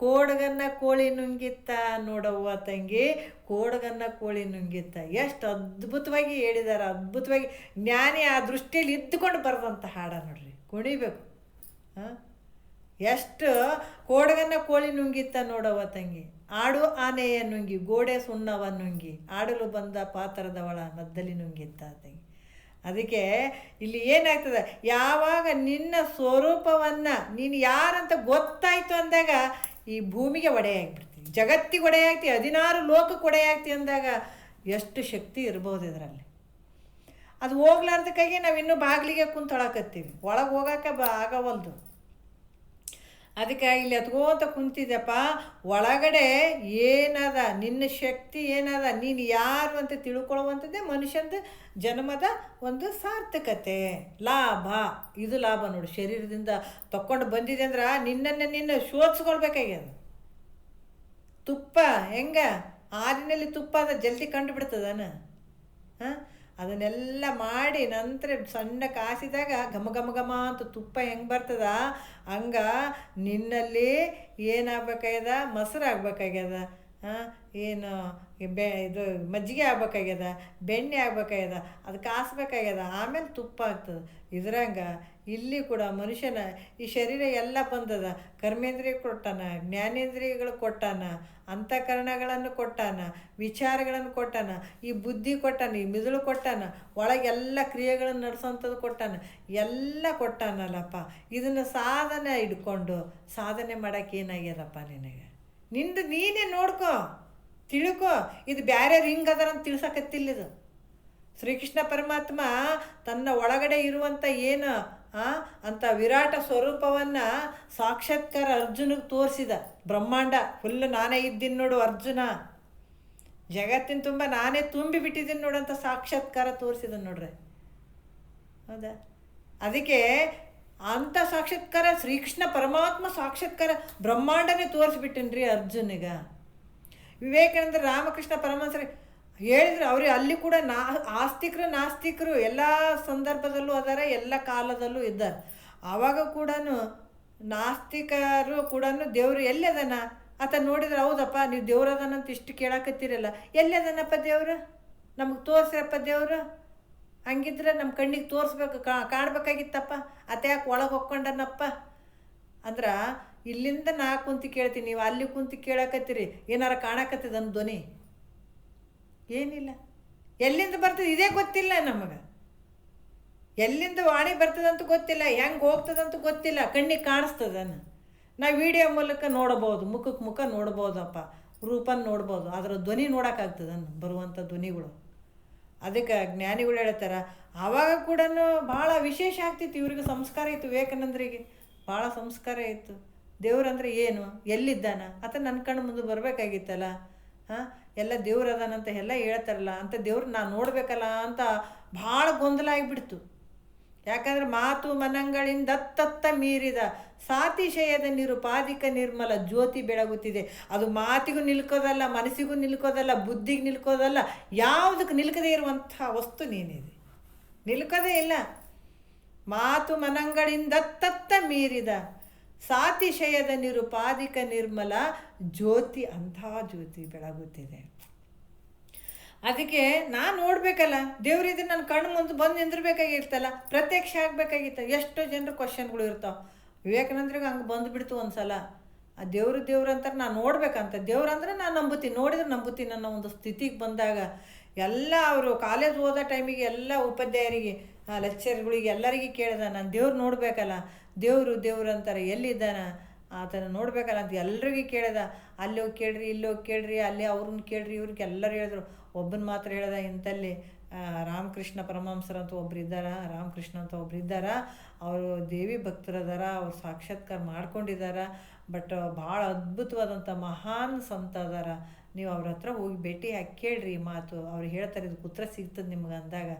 ಕೋಡಗನ್ನ ಕೋಳಿ ನುಂಗಿತ್ತ ನೋಡವ್ವ ತಂಗಿ, ಕೋಡಗನ್ನ ಕೋಳಿ ನುಂಗಿತ್ತ. ಎಷ್ಟು ಅದ್ಭುತವಾಗಿ ಹೇಳಿದ್ದಾರೆ, ಅದ್ಭುತವಾಗಿ ಜ್ಞಾನಿ ಆ ದೃಷ್ಟಿಯಲ್ಲಿ ಇದ್ದುಕೊಂಡು ಬರೆದಂಥ ಹಾಡ ನೋಡ್ರಿ, ಕುಣಿಬೇಕು. ಹಾಂ, ಎಷ್ಟು ಕೋಡಗನ್ನ ಕೋಳಿ ನುಂಗಿತ್ತ ನೋಡವ್ವ ತಂಗಿ, ಆಡು ಆನೆಯ ನುಂಗಿ ಗೋಡೆ ಸುಣ್ಣವ ನುಂಗಿ, ಆಡಲು ಬಂದ ಪಾತ್ರದವಳ ಮದ್ದಲಿ ನುಂಗಿತ್ತ ತಂಗಿ. ಅದಕ್ಕೆ ಇಲ್ಲಿ ಏನಾಗ್ತದೆ, ಯಾವಾಗ ನಿನ್ನ ಸ್ವರೂಪವನ್ನು ನೀನು ಯಾರಂತ ಗೊತ್ತಾಯಿತು ಅಂದಾಗ ಈ ಭೂಮಿಗೆ ಒಡೆಯಾಗಿಬಿಡ್ತೀವಿ, ಜಗತ್ತಿಗೆ ಒಡೆಯಾಗ್ತೀವಿ, 16 ಲೋಕಕ್ಕೆ ಒಡೆಯಾಗ್ತೀವಿ ಅಂದಾಗ ಎಷ್ಟು ಶಕ್ತಿ ಇರ್ಬೋದು ಇದರಲ್ಲಿ. ಅದು ಹೋಗ್ಲಾರ್ದಕ್ಕಾಗಿ ನಾವು ಇನ್ನೂ ಬಾಗಿಲಿಗೆ ಕುಂತೊಳಕತ್ತೀವಿ, ಒಳಗೆ ಹೋಗೋಕೆ ಆಗವಲ್ದು. ಅದಕ್ಕೆ ಇಲ್ಲಿ ಹತ್ಕೋತ ಕುಂತಿದ್ದಪ್ಪ, ಒಳಗಡೆ ಏನದ ನಿನ್ನ ಶಕ್ತಿ ಏನದ, ನೀನು ಯಾರು ಅಂತ ತಿಳ್ಕೊಳ್ಳುವಂಥದ್ದೇ ಮನುಷ್ಯಂದು ಜನ್ಮದ ಒಂದು ಸಾರ್ಥಕತೆ, ಲಾಭ. ಇದು ಲಾಭ ನೋಡಿ, ಶರೀರದಿಂದ ತಕ್ಕೊಂಡು ಬಂದಿದೆ ಅಂದ್ರೆ ನಿನ್ನನ್ನು ನಿನ್ನ ಶೋಧಿಸ್ಕೊಳ್ಬೇಕಾಗ್ಯದ. ತುಪ್ಪ ಹೆಂಗೆ ಹಾಲಿನಲ್ಲಿ ತುಪ್ಪ ಅದ ಜಲ್ದಿ ಕಂಡು ಬಿಡ್ತದನ? ಹಾಂ, ಅದನ್ನೆಲ್ಲ ಮಾಡಿ ನಂತರ ಸಣ್ಣ ಕಾಸಿದಾಗ ಘಮ ಘಮ ಘಮ ಅಂತ ತುಪ್ಪ ಹೆಂಗೆ ಬರ್ತದ, ಹಂಗೆ ನಿನ್ನಲ್ಲಿ ಏನಾಗಬೇಕಾಗ್ಯದ, ಮೊಸರು ಆಗ್ಬೇಕಾಗ್ಯದ, ಏನು ಇದು ಮಜ್ಜಿಗೆ ಆಗ್ಬೇಕಾಗ್ಯದ, ಬೆಣ್ಣೆ ಆಗ್ಬೇಕಾಗ್ಯದ, ಅದು ಕಾಸ್ಬೇಕಾಗ್ಯದ, ಆಮೇಲೆ ತುಪ್ಪ ಆಗ್ತದೆ. ಇದ್ರಂಗೆ ಇಲ್ಲಿ ಕೂಡ ಮನುಷ್ಯನ ಈ ಶರೀರ ಎಲ್ಲ ಬಂದದ, ಕರ್ಮೇಂದ್ರಿಯ ಕೊಟ್ಟಾನ, ಜ್ಞಾನೇಂದ್ರಿಯಗಳು ಕೊಟ್ಟಾನ, ಅಂತಃಕರಣಗಳನ್ನು ಕೊಟ್ಟಾನ, ವಿಚಾರಗಳನ್ನು ಕೊಟ್ಟಾನ, ಈ ಬುದ್ಧಿ ಕೊಟ್ಟಾನ, ಈ ಮಿದುಳು ಕೊಟ್ಟಾನ, ಒಳಗೆಲ್ಲ ಕ್ರಿಯೆಗಳನ್ನು ನಡೆಸೋಂಥದ್ದು ಕೊಟ್ಟಾನ, ಎಲ್ಲ ಕೊಟ್ಟಾನಲ್ಲಪ್ಪ. ಇದನ್ನು ಸಾಧನೆ ಹಿಡ್ಕೊಂಡು ಸಾಧನೆ ಮಾಡೋಕ್ಕೆ ಏನಾಗ್ಯದಪ್ಪ ನಿನಗೆ? ನಿಂದು ನೀನೇ ನೋಡ್ಕೊ, ತಿಳ್ಕೊ. ಇದು ಬೇರೆ ಹಿಂಗೆ ಅದರಂತ ತಿಳ್ಸಕತ್ತಿಲ್ಲ. ಇದು ಶ್ರೀಕೃಷ್ಣ ಪರಮಾತ್ಮ ತನ್ನ ಒಳಗಡೆ ಇರುವಂಥ ಏನು ಅಂಥ ವಿರಾಟ ಸ್ವರೂಪವನ್ನು ಸಾಕ್ಷಾತ್ಕಾರ ಅರ್ಜುನಿಗೆ ತೋರಿಸಿದ. ಬ್ರಹ್ಮಾಂಡ ಫುಲ್ ನಾನೇ ಇದ್ದೀನಿ ನೋಡು ಅರ್ಜುನ, ಜಗತ್ತಿನ ತುಂಬ ನಾನೇ ತುಂಬಿ ಬಿಟ್ಟಿದ್ದೀನಿ ನೋಡಂತ ಸಾಕ್ಷಾತ್ಕಾರ ತೋರಿಸಿದ ನೋಡ್ರಿ. ಹೌದಾ? ಅದಕ್ಕೆ ಅಂಥ ಸಾಕ್ಷಾತ್ಕಾರ ಶ್ರೀಕೃಷ್ಣ ಪರಮಾತ್ಮ ಸಾಕ್ಷಾತ್ಕಾರ ಬ್ರಹ್ಮಾಂಡನೇ ತೋರಿಸ್ಬಿಟ್ಟಿನ್ರಿ ಅರ್ಜುನಿಗೆ. ವಿವೇಕಾನಂದ ರಾಮಕೃಷ್ಣ ಪರಮಹಂಸರು ಹೇಳಿದ್ರು, ಅವ್ರಿಗೆ ಅಲ್ಲಿ ಕೂಡ ಆಸ್ತಿಕರು ನಾಸ್ತಿಕರು ಎಲ್ಲ ಸಂದರ್ಭದಲ್ಲೂ ಅದಾರ, ಎಲ್ಲ ಕಾಲದಲ್ಲೂ ಇದ್ದಾರೆ. ಆವಾಗ ಕೂಡ ನಾಸ್ತಿಕರು ಕೂಡ ದೇವರು ಎಲ್ಲಿ ಅದಾನ ಆತ ನೋಡಿದ್ರೆ, ಹೌದಪ್ಪ ನೀವು ದೇವ್ರು ಅದಾನಂತ ಇಷ್ಟು ಕೇಳಾಕತ್ತೀರಲ್ಲ, ಎಲ್ಲಿ ಅದಾನಪ್ಪ ದೇವರು, ನಮಗೆ ತೋರಿಸ್ರಪ್ಪ ದೇವರು. ಹಂಗಿದ್ರೆ ನಮ್ಮ ಕಣ್ಣಿಗೆ ತೋರಿಸ್ಬೇಕು, ಕಾಣಬೇಕಾಗಿತ್ತಪ್ಪ, ಆತ ಯಾಕೆ ಒಳಗೆ ಹೊಕ್ಕೊಂಡನಪ್ಪ ಅಂದ್ರೆ, ಇಲ್ಲಿಂದ ನಾ ಕುಂತು ಕೇಳ್ತೀನಿ, ನೀವು ಅಲ್ಲಿ ಕುಂತು ಕೇಳಾಕತ್ತೀರಿ, ಏನಾರ ಕಾಣಕತ್ತದ ನಮ್ಮ ಧ್ವನಿ? ಏನಿಲ್ಲ. ಎಲ್ಲಿಂದ ಬರ್ತದೆ ಇದೇ ಗೊತ್ತಿಲ್ಲ ನಮಗೆ, ಎಲ್ಲಿಂದ ವಾಣಿ ಬರ್ತದಂತ ಗೊತ್ತಿಲ್ಲ, ಹೆಂಗೆ ಹೋಗ್ತದಂತ ಗೊತ್ತಿಲ್ಲ, ಕಣ್ಣಿಗೆ ಕಾಣಿಸ್ತದನ. ನಾವು ವಿಡಿಯೋ ಮೂಲಕ ನೋಡ್ಬೋದು, ಮುಖಕ್ಕೆ ಮುಖ ನೋಡ್ಬೋದಪ್ಪ, ರೂಪನ ನೋಡ್ಬೋದು, ಅದರ ಧ್ವನಿ ನೋಡೋಕ್ಕಾಗ್ತದನ್ನು, ಬರುವಂಥ ಧ್ವನಿಗಳು. ಅದಕ್ಕೆ ಜ್ಞಾನಿಗಳು ಹೇಳ್ತಾರೆ, ಆವಾಗ ಕೂಡ ಭಾಳ ವಿಶೇಷ ಆಗ್ತಿತ್ತು ಇವ್ರಿಗೆ, ಸಂಸ್ಕಾರ ಇತ್ತು. ವಿವೇಕಾನಂದರಿಗೆ ಭಾಳ ಸಂಸ್ಕಾರ ಇತ್ತು. ದೇವ್ರಂದ್ರೆ ಏನು, ಎಲ್ಲಿದ್ದಾನ ಆತ ನನ್ನ ಕಣ್ಣು ಮುಂದೆ ಬರಬೇಕಾಗಿತ್ತಲ್ಲ. ಎಲ್ಲ ದೇವ್ರು ಅದಾನಂತ ಎಲ್ಲ ಹೇಳ್ತಾರಲ್ಲ, ಅಂತ ದೇವ್ರು ನಾನು ನೋಡಬೇಕಲ್ಲ ಅಂತ ಭಾಳ ಗೊಂದಲ ಆಗಿಬಿಡ್ತು. ಯಾಕಂದ್ರೆ ಮಾತು ಮನಗಳಿಂದ ತತ್ತ ಮೀರಿದ ಸಾತಿಶಯದ ನಿರುಪಾದಿಕ ನಿರ್ಮಲ ಜ್ಯೋತಿ ಬೆಳಗುತ್ತಿದೆ. ಅದು ಮಾತಿಗೂ ನಿಲ್ಕೋದಲ್ಲ, ಮನಸ್ಸಿಗೂ ನಿಲ್ಕೋದಲ್ಲ, ಬುದ್ಧಿಗೆ ನಿಲ್ಕೋದಲ್ಲ, ಯಾವುದಕ್ಕೆ ನಿಲ್ಕದೇ ಇರುವಂಥ ವಸ್ತು ನೀನಿದೆ, ನಿಲ್ಕೋದೇ ಇಲ್ಲ. ಮಾತು ಮನಗಳಿಂದ ತತ್ತ ಮೀರಿದ ಸಾತಿಶಯದ ನಿರುಪಾದಿಕ ನಿರ್ಮಲ ಜ್ಯೋತಿ, ಅಂಥ ಜ್ಯೋತಿ ಬೆಳಗುತ್ತಿದೆ. ಅದಕ್ಕೆ ನಾನು ನೋಡಬೇಕಲ್ಲ, ದೇವ್ರಿದ್ರೆ ನನ್ನ ಕಣ್ಣು ಮುಂದೆ ಬಂದು ನಿಂದಿರ್ಬೇಕಾಗಿರ್ತಲ್ಲ, ಪ್ರತ್ಯಕ್ಷ ಆಗಬೇಕಾಗಿತ್ತು. ಎಷ್ಟೋ ಜನರು ಕ್ವಶನ್ಗಳು ಇರ್ತಾವೆ. ವಿವೇಕಾನಂದ್ರಿಗೆ ಹಂಗೆ ಬಂದುಬಿಡ್ತು ಒಂದು ಸಲ, ಆ ದೇವ್ರು ಅಂತಾರೆ, ನಾನು ನೋಡ್ಬೇಕಂತ. ದೇವ್ರಂದ್ರೆ ನಾನು ನಂಬುತ್ತೀನಿ, ನೋಡಿದ್ರೆ ನಂಬುತ್ತೀನಿ ಅನ್ನೋ ಒಂದು ಸ್ಥಿತಿಗೆ ಬಂದಾಗ ಎಲ್ಲ ಅವರು ಕಾಲೇಜ್ ಓದೋ ಟೈಮಿಗೆ ಎಲ್ಲ ಉಪಾಧ್ಯಾಯರಿಗೆ, ಲೆಕ್ಚರ್ಗಳಿಗೆ ಎಲ್ಲರಿಗೆ ಕೇಳಿದ, ನಾನು ದೇವ್ರು ನೋಡಬೇಕಲ್ಲ, ದೇವ್ರು ಅಂತಾರೆ, ಎಲ್ಲಿದ್ದಾನ ಆತನ ನೋಡ್ಬೇಕಲ್ಲ ಅಂತ ಎಲ್ರಿಗೂ ಕೇಳಿದ. ಅಲ್ಲಿ ಹೋಗಿ ಕೇಳ್ರಿ, ಇಲ್ಲಿ ಹೋಗಿ ಕೇಳ್ರಿ, ಅಲ್ಲಿ ಅವ್ರನ್ನ ಕೇಳ್ರಿ, ಇವ್ರಿಗೆ ಎಲ್ಲರೂ ಹೇಳಿದ್ರು. ಒಬ್ಬನ ಮಾತ್ರ ಹೇಳ್ದ, ಇಂಥಲ್ಲಿ ರಾಮಕೃಷ್ಣ ಪರಮಹಂಸರು ಅಂತ ಒಬ್ರು ಇದ್ದಾರ, ರಾಮಕೃಷ್ಣ ಅಂತ ಒಬ್ರು ಇದ್ದಾರ, ಅವರು ದೇವಿ ಭಕ್ತರದಾರ, ಅವ್ರು ಸಾಕ್ಷಾತ್ಕಾರ ಮಾಡ್ಕೊಂಡಿದ್ದಾರ, ಬಟ್ ಭಾಳ ಅದ್ಭುತವಾದಂಥ ಮಹಾನ್ ಸಂತ ಅದಾರ, ನೀವು ಅವ್ರ ಹತ್ರ ಹೋಗಿ ಭೇಟಿ ಹಾಕಿ ಕೇಳ್ರಿ ಮಾತು, ಅವ್ರು ಹೇಳ್ತಾರೆ ಇದಕ್ಕೆ ಉತ್ತರ ಸಿಗ್ತದೆ ನಿಮ್ಗೆ ಅಂದಾಗ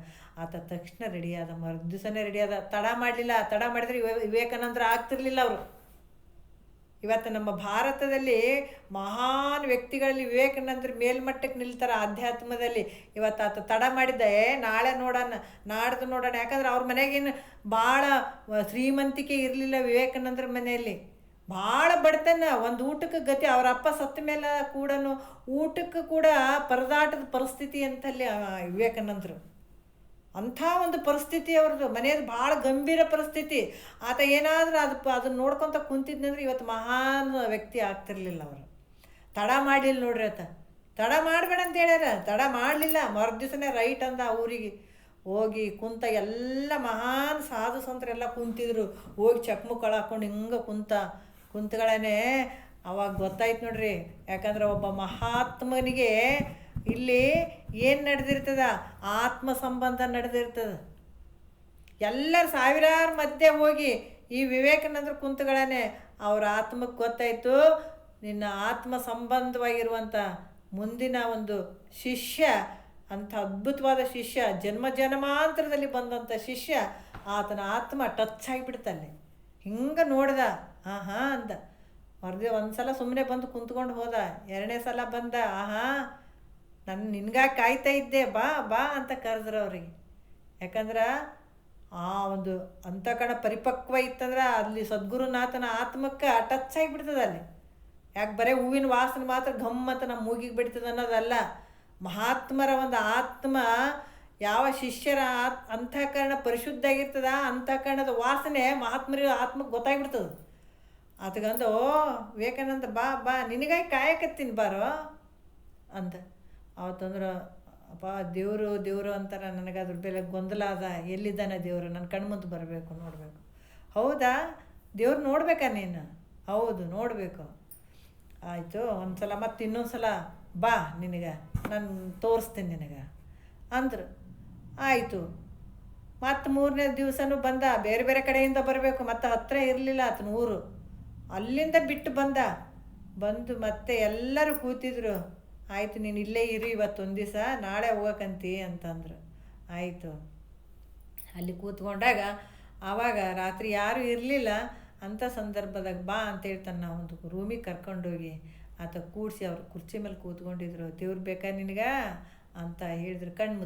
ಆತ ತಕ್ಷಣ ರೆಡಿಯಾದ, ಮರುದಿವಸನೇ ರೆಡಿಯಾದ. ತಡ ಮಾಡಲಿಲ್ಲ, ತಡ ಮಾಡಿದ್ರೆ ವಿವೇಕಾನಂದ್ರ ಆಗ್ತಿರ್ಲಿಲ್ಲ ಅವರು. ಇವತ್ತು ನಮ್ಮ ಭಾರತದಲ್ಲಿ ಮಹಾನ್ ವ್ಯಕ್ತಿಗಳಲ್ಲಿ ವಿವೇಕಾನಂದ್ರ ಮೇಲ್ಮಟ್ಟಕ್ಕೆ ನಿಲ್ತಾರೆ ಆಧ್ಯಾತ್ಮದಲ್ಲಿ. ಇವತ್ತು ಆತ ತಡ ಮಾಡಿದ್ದೆ, ನಾಳೆ ನೋಡೋಣ, ನಾಡ್ದು ನೋಡೋಣ. ಯಾಕಂದ್ರೆ ಅವ್ರ ಮನೆಗೇನು ಭಾಳ ಶ್ರೀಮಂತಿಕೆ ಇರಲಿಲ್ಲ ವಿವೇಕಾನಂದ್ರ ಮನೆಯಲ್ಲಿ, ಭಾಳ ಬಡತನ, ಒಂದು ಊಟಕ್ಕೆ ಗತಿ. ಅವರ ಅಪ್ಪ ಸತ್ತ ಮೇಲೆ ಕೂಡ ಊಟಕ್ಕೆ ಕೂಡ ಪರದಾಟದ ಪರಿಸ್ಥಿತಿ ಅಂತಲ್ಲಿ ವಿವೇಕಾನಂದರು. ಅಂಥ ಒಂದು ಪರಿಸ್ಥಿತಿ ಅವ್ರದ್ದು, ಮನೆಯದು ಭಾಳ ಗಂಭೀರ ಪರಿಸ್ಥಿತಿ. ಆತ ಏನಾದರೂ ಅದನ್ನು ನೋಡ್ಕೊತ ಕುಂತಿದ್ನಂದ್ರೆ ಇವತ್ತು ಮಹಾನ್ ವ್ಯಕ್ತಿ ಆಗ್ತಿರ್ಲಿಲ್ಲ ಅವರು. ತಡ ಮಾಡಲಿಲ್ಲ ನೋಡ್ರಿ ಆತ. ತಡ ಮಾಡಬೇಡ ಅಂತ ಹೇಳ್ಯಾರ, ತಡ ಮಾಡಲಿಲ್ಲ. ಮರುದಿವಸನೇ ರೈಟ್ ಅಂದ ಊರಿಗೆ ಹೋಗಿ ಕುಂತ. ಎಲ್ಲ ಮಹಾನ್ ಸಾಧು ಸಂತರೆಲ್ಲ ಕುಂತಿದ್ರು. ಹೋಗಿ ಚಕ್ಮುಕ್ ಹಾಕ್ಕೊಂಡು ಹಿಂಗೆ ಕುಂತಗಳೇ ಅವಾಗ ಗೊತ್ತಾಯ್ತು ನೋಡ್ರಿ. ಯಾಕಂದ್ರೆ ಒಬ್ಬ ಮಹಾತ್ಮನಿಗೆ ಇಲ್ಲಿ ಏನು ನಡೆದಿರ್ತದ, ಆತ್ಮ ಸಂಬಂಧ ನಡೆದಿರ್ತದೆ. ಎಲ್ಲರ ಸಾವಿರಾರು ಮಧ್ಯೆ ಹೋಗಿ ಈ ವಿವೇಕಾನಂದರು ಕುಂತಗಳೇ ಅವ್ರ ಆತ್ಮಕ್ಕೆ ಗೊತ್ತಾಯಿತು, ನಿನ್ನ ಆತ್ಮ ಸಂಬಂಧವಾಗಿರುವಂಥ ಮುಂದಿನ ಒಂದು ಶಿಷ್ಯ, ಅಂಥ ಅದ್ಭುತವಾದ ಶಿಷ್ಯ, ಜನ್ಮ ಜನ್ಮಾಂತರದಲ್ಲಿ ಬಂದಂಥ ಶಿಷ್ಯ, ಆತನ ಆತ್ಮ ಟಚ್ ಆಗಿಬಿಡ್ತಲ್ಲಿ. ಹಿಂಗೆ ನೋಡ್ದ, ಆಹಾ ಅಂದ. ಒಂದು ಸಲ ಸುಮ್ಮನೆ ಬಂದು ಕುಂತ್ಕೊಂಡು ಹೋದ. ಎರಡನೇ ಸಲ ಬಂದ, ಆಹಾ ನಿನ್ಗಾಗಿ ಕಾಯ್ತಾ ಇದ್ದೆ, ಬಾ ಬಾ ಅಂತ ಕರೆದ್ರು ಅವ್ರಿಗೆ. ಯಾಕಂದ್ರೆ ಆ ಒಂದು ಅಂತಃಕರಣ ಪರಿಪಕ್ವ ಇತ್ತಂದ್ರೆ ಅಲ್ಲಿ ಸದ್ಗುರುನಾಥನ ಆತ್ಮಕ್ಕೆ ಟಚ್ ಆಗಿಬಿಡ್ತದೆ ಅಲ್ಲಿ. ಯಾಕೆ ಬರೀ ಹೂವಿನ ವಾಸನೆ ಮಾತ್ರ ಗಮ್ಮತ್ತ ನಮ್ಮ ಮೂಗಿಗೆ ಬಿಡ್ತದೆ ಅನ್ನೋದಲ್ಲ. ಮಹಾತ್ಮರ ಒಂದು ಆತ್ಮ, ಯಾವ ಶಿಷ್ಯರ ಅಂತಃಕರಣ ಪರಿಶುದ್ಧ ಆಗಿರ್ತದ, ಅಂತಃಕರಣದ ವಾಸನೆ ಮಹಾತ್ಮರ ಆತ್ಮಕ್ಕೆ ಗೊತ್ತಾಗ್ಬಿಡ್ತದೆ. ಅದಕ್ಕಂದು ವಿವೇಕಾನಂದ ಬಾ ಬಾ ನಿನಗಾಗಿ ಕಾಯಕತ್ತೀನಿ ಬಾರೋ ಅಂತ. ಅವತ್ತಂದ್ರೆ ಅಪ್ಪ ದೇವರು ಅಂತಾರೆ. ನನಗೆ ಅದ್ರ ಬೆಲೆ ಗೊಂದಲ ಅದ, ಎಲ್ಲಿದ್ದಾನೆ ದೇವರು, ನನ್ನ ಕಣ್ಮುಂದೆ ಬರಬೇಕು, ನೋಡಬೇಕು. ಹೌದಾ, ದೇವ್ರು ನೋಡ್ಬೇಕಾ ನೀನು? ಹೌದು ನೋಡಬೇಕು. ಆಯಿತು, ಒಂದು ಸಲ ಮತ್ತು ಇನ್ನೊಂದು ಸಲ ಬಾ, ನಿನಗೆ ನಾನು ತೋರಿಸ್ತೀನಿ ನಿನಗೆ ಅಂದರು. ಆಯಿತು, ಮತ್ತು ಮೂರನೇ ದಿವಸನೂ ಬಂದ. ಬೇರೆ ಬೇರೆ ಕಡೆಯಿಂದ ಬರಬೇಕು, ಮತ್ತು ಹತ್ತಿರ ಇರಲಿಲ್ಲ ಆತನ ಊರು. ಅಲ್ಲಿಂದ ಬಿಟ್ಟು ಬಂದು ಮತ್ತೆ ಎಲ್ಲರೂ ಕೂತಿದ್ರು. ಆಯಿತು, ನೀನು ಇಲ್ಲೇ ಇರಿ ಇವತ್ತೊಂದು ದಿವಸ, ನಾಳೆ ಹೋಗಕ್ಕಂತಿ ಅಂತಂದರು. ಆಯಿತು, ಅಲ್ಲಿ ಕೂತ್ಕೊಂಡಾಗ ಆವಾಗ ರಾತ್ರಿ ಯಾರೂ ಇರಲಿಲ್ಲ. ಅಂಥ ಸಂದರ್ಭದಾಗ ಬಾ ಅಂತೇಳ್ತಾನೆ. ನಾವು ಒಂದು ರೂಮಿಗೆ ಕರ್ಕೊಂಡೋಗಿ ಆತ ಕೂಡಿಸಿ ಅವ್ರು ಕುರ್ಚಿ ಮೇಲೆ ಕೂತ್ಕೊಂಡಿದ್ರು. ದೇವ್ರು ಬೇಕಾ ನಿನಗೆ ಅಂತ ಹೇಳಿದ್ರು. ಕಣ್ಣು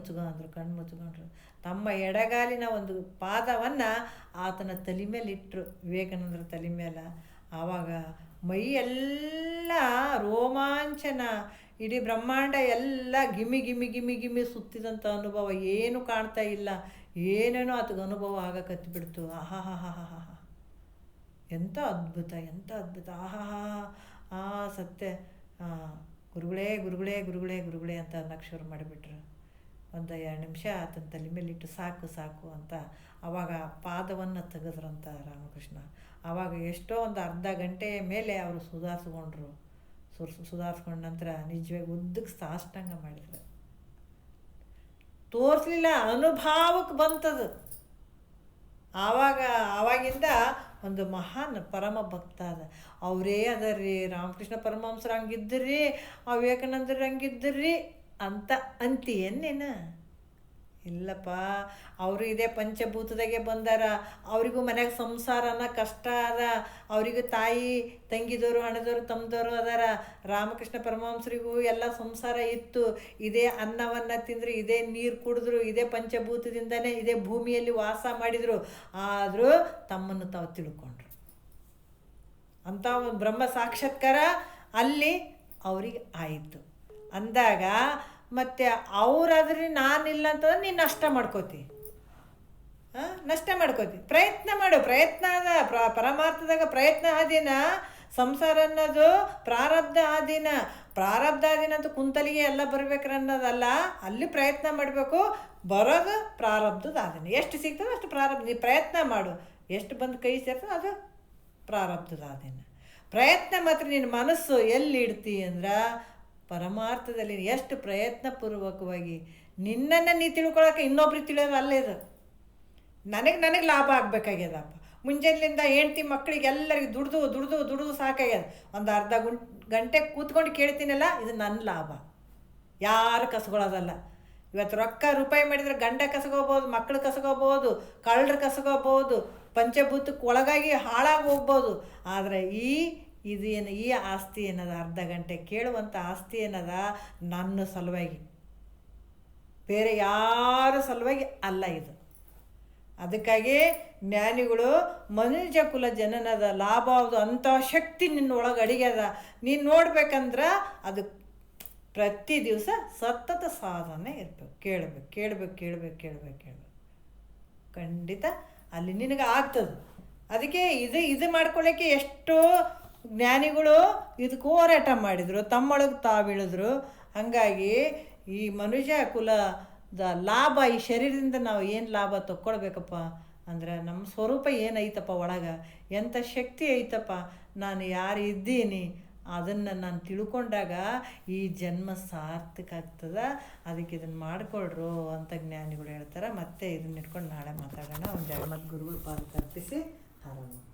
ಮುಚ್ಕೊಂಡ್ರು. ತಮ್ಮ ಎಡಗಾಲಿನ ಒಂದು ಪಾದವನ್ನು ಆತನ ತಲೆ ಮೇಲೆ ಇಟ್ಟರು, ವಿವೇಕಾನಂದರ ತಲೆ ಮೇಲೆ. ಆವಾಗ ಮೈ ಎಲ್ಲ ರೋಮಾಂಚನ, ಇಡೀ ಬ್ರಹ್ಮಾಂಡ ಎಲ್ಲ ಗಿಮ್ಮಿ ಸುತ್ತಿದಂಥ ಅನುಭವ. ಏನು ಕಾಣ್ತಾ ಇಲ್ಲ, ಏನೇನೋ ಆತಗೆ ಅನುಭವ ಆಗಕತ್ತಿಬಿಡ್ತು. ಆಹಾ ಎಂಥ ಅದ್ಭುತ. ಸತ್ಯ. ಗುರುಗಳೇ ಅಂತ ಅನ್ನಕ್ಕೆ ಶುರು ಮಾಡಿಬಿಟ್ರು. ಒಂದು 2 ನಿಮಿಷ ಆತನ ತಲೆ ಮೇಲೆ ಇಟ್ಟು ಸಾಕು ಅಂತ ಆವಾಗ ಪಾದವನ್ನು ತೆಗೆದ್ರಂತ ರಾಮಕೃಷ್ಣ. ಆವಾಗ ಎಷ್ಟೋ ಒಂದು ಅರ್ಧ ಗಂಟೆಯ ಮೇಲೆ ಅವರು ಸುಧಾರಿಸ್ಕೊಂಡ ನಂತರ ನಿಜವಾಗಿ ಉದ್ದಕ್ಕೆ ಸಾಷ್ಟಾಂಗ ಮಾಡಿದ್ರು. ತೋರಿಸ್ಲಿಲ್ಲ, ಅನುಭವಕ್ಕೆ ಬಂತದು. ಆವಾಗಿಂದ ಒಂದು ಮಹಾನ್ ಪರಮ ಭಕ್ತ ಅದ. ಅವರೇ ಅದರ್ರಿ ರಾಮಕೃಷ್ಣ ಪರಮಹಂಸರು ಹಂಗಿದ್ದರ್ರಿ, ವಿವೇಕಾನಂದರು ಹಂಗಿದ್ದರ್ರಿ ಅಂತ ಅಂತೀಯೇನೇನು? ಇಲ್ಲಪ್ಪ, ಅವರು ಇದೇ ಪಂಚಭೂತದಾಗೆ ಬಂದಾರ. ಅವರಿಗೂ ಮನ್ಯಾಗ ಸಂಸಾರನ ಕಷ್ಟ ಅದ. ಅವರಿಗೂ ತಾಯಿ ತಂಗಿದವರು, ಹಣದವರು, ತಮ್ಮದವರು ಅದಾರ. ರಾಮಕೃಷ್ಣ ಪರಮಹಂಸರಿಗೂ ಎಲ್ಲ ಸಂಸಾರ ಇತ್ತು. ಇದೇ ಅನ್ನವನ್ನು ತಿಂದರು, ಇದೇ ನೀರು ಕುಡಿದ್ರು, ಇದೇ ಪಂಚಭೂತದಿಂದನೇ ಇದೇ ಭೂಮಿಯಲ್ಲಿ ವಾಸ ಮಾಡಿದರು. ಆದರೂ ತಮ್ಮನ್ನು ತಾವು ತಿಳ್ಕೊಂಡ್ರು. ಅಂಥ ಒಂದು ಬ್ರಹ್ಮ ಸಾಕ್ಷಾತ್ಕಾರ ಅಲ್ಲಿ ಅವ್ರಿಗೆ ಆಯಿತು ಅಂದಾಗ, ಮತ್ತು ಅವರಾದ್ರೆ ನಾನಿಲ್ಲ ಅಂತಂದ್ರೆ ನೀನು ನಷ್ಟ ಮಾಡ್ಕೋತಿ. ಪ್ರಯತ್ನ ಮಾಡು. ಪ್ರಯತ್ನ ಅದ ಪರಮಾರ್ಥದಾಗ ಪ್ರಯತ್ನ ಆದಿನ. ಸಂಸಾರ ಅನ್ನೋದು ಪ್ರಾರಬ್ಧ ಆದಿನ ಅಂತ ಕುಂತಲಿಗೆ ಎಲ್ಲ ಬರ್ಬೇಕ್ರ ಅನ್ನೋದಲ್ಲ. ಅಲ್ಲಿ ಪ್ರಯತ್ನ ಮಾಡಬೇಕು. ಬರೋದು ಪ್ರಾರಬ್ಧದ ಆದಿನ. ಎಷ್ಟು ಸಿಗ್ತದೆ ಅಷ್ಟು ಪ್ರಾರಬ್ಧ. ನೀ ಪ್ರಯತ್ನ ಮಾಡು. ಎಷ್ಟು ಬಂದು ಕೈ ಸೇರ್ತದೆ ಅದು ಪ್ರಾರಬ್ಧದ ಆದಿನ. ಪ್ರಯತ್ನ ಮಾತ್ರ ನಿನ್ನ ಮನಸ್ಸು ಎಲ್ಲಿ ಇಡ್ತಿ ಅಂದ್ರೆ ಪರಮಾರ್ಥದಲ್ಲಿ ಎಷ್ಟು ಪ್ರಯತ್ನಪೂರ್ವಕವಾಗಿ ನಿನ್ನನ್ನು ನೀ ತಿಳ್ಕೊಳಕ್ಕೆ ಇನ್ನೊಬ್ರಿಗೆ ತಿಳಿಯೋದು ಅಲ್ಲೇ ಇದು. ನನಗೆ ಲಾಭ ಆಗಬೇಕಾಗ್ಯದಪ್ಪ. ಮುಂಜಾನೆಯಿಂದ ಹೆಂಡ್ತಿ ಮಕ್ಕಳಿಗೆ ಎಲ್ಲರಿಗೆ ದುಡ್ದು ಸಾಕಾಗ್ಯದ. ಒಂದು ಅರ್ಧ ಗಂಟೆ ಕೂತ್ಕೊಂಡು ಕೇಳ್ತೀನಲ್ಲ, ಇದು ನನ್ನ ಲಾಭ. ಯಾರು ಕಸ್ಕೊಳ್ಳೋದಲ್ಲ. ಇವತ್ತು ರೊಕ್ಕ ರೂಪಾಯಿ ಮಾಡಿದರೆ ಗಂಡ ಕಸ್ಕೋಬೋದು, ಮಕ್ಕಳು ಕಸ್ಕೋಬೋದು, ಕಳ್ಳರು ಕಸ್ಕೋಬೋದು, ಪಂಚಭೂತಕ್ಕೆ ಒಳಗಾಗಿ ಹಾಳಾಗಿ ಹೋಗ್ಬೋದು. ಆದರೆ ಈ ಆಸ್ತಿ ಏನದ, ಅರ್ಧ ಗಂಟೆ ಕೇಳುವಂಥ ಆಸ್ತಿ ಏನದ, ನನ್ನ ಸಲುವಾಗಿ, ಬೇರೆ ಯಾರ ಸಲುವಾಗಿ ಅಲ್ಲ ಇದು. ಅದಕ್ಕಾಗಿ ಜ್ಞಾನಿಗಳು ಮನುಜ ಕುಲ ಜನನದ ಲಾಭ ಅದು ಅಂಥ ಶಕ್ತಿ ನಿನ್ನೊಳಗೆ ಅಡಿಗೆದ. ನೀನು ನೋಡ್ಬೇಕಂದ್ರೆ ಅದು ಪ್ರತಿ ದಿವಸ ಸತತ ಸಾಧನೆ ಇರಬೇಕು. ಕೇಳಬೇಕು ಖಂಡಿತ ಅಲ್ಲಿ ನಿನಗೆ ಆಗ್ತದೆ. ಅದಕ್ಕೆ ಇದು ಮಾಡ್ಕೊಳ್ಳೋಕ್ಕೆ ಎಷ್ಟೋ ಜ್ಞಾನಿಗಳು ಇದಕ್ಕೆ ಹೋರಾಟ ಮಾಡಿದರು, ತಮ್ಮೊಳಗೆ ತಾವಿಳಿದ್ರು. ಹಾಗಾಗಿ ಈ ಮನುಷ್ಯ ಕುಲದ ಲಾಭ, ಈ ಶರೀರದಿಂದ ನಾವು ಏನು ಲಾಭ ತಕ್ಕೊಳ್ಬೇಕಪ್ಪ ಅಂದ್ರೆ ನಮ್ಮ ಸ್ವರೂಪ ಏನೈತಪ್ಪ ಒಳಗೆ, ಎಂಥ ಶಕ್ತಿ ಐತಪ್ಪ, ನಾನು ಯಾರು ಇದ್ದೀನಿ ಅದನ್ನು ನಾನು ತಿಳ್ಕೊಂಡಾಗ ಈ ಜನ್ಮ ಸಾರ್ಥಕ ಆಗ್ತದೆ. ಅದಕ್ಕೆ ಇದನ್ನು ಮಾಡಿಕೊಳ್ರು ಅಂತ ಜ್ಞಾನಿಗಳು ಹೇಳ್ತಾರೆ. ಮತ್ತೆ ಇದನ್ನ ಇಟ್ಕೊಂಡು ನಾಳೆ ಮಾತಾಡೋಣ. ಒಂದು ಎರಡು ಮಾತು ಗುರುಗಳು ಪಾದಕ್ಕೆ ಅರ್ಪಿಸಿ ಹಾರೋಣ.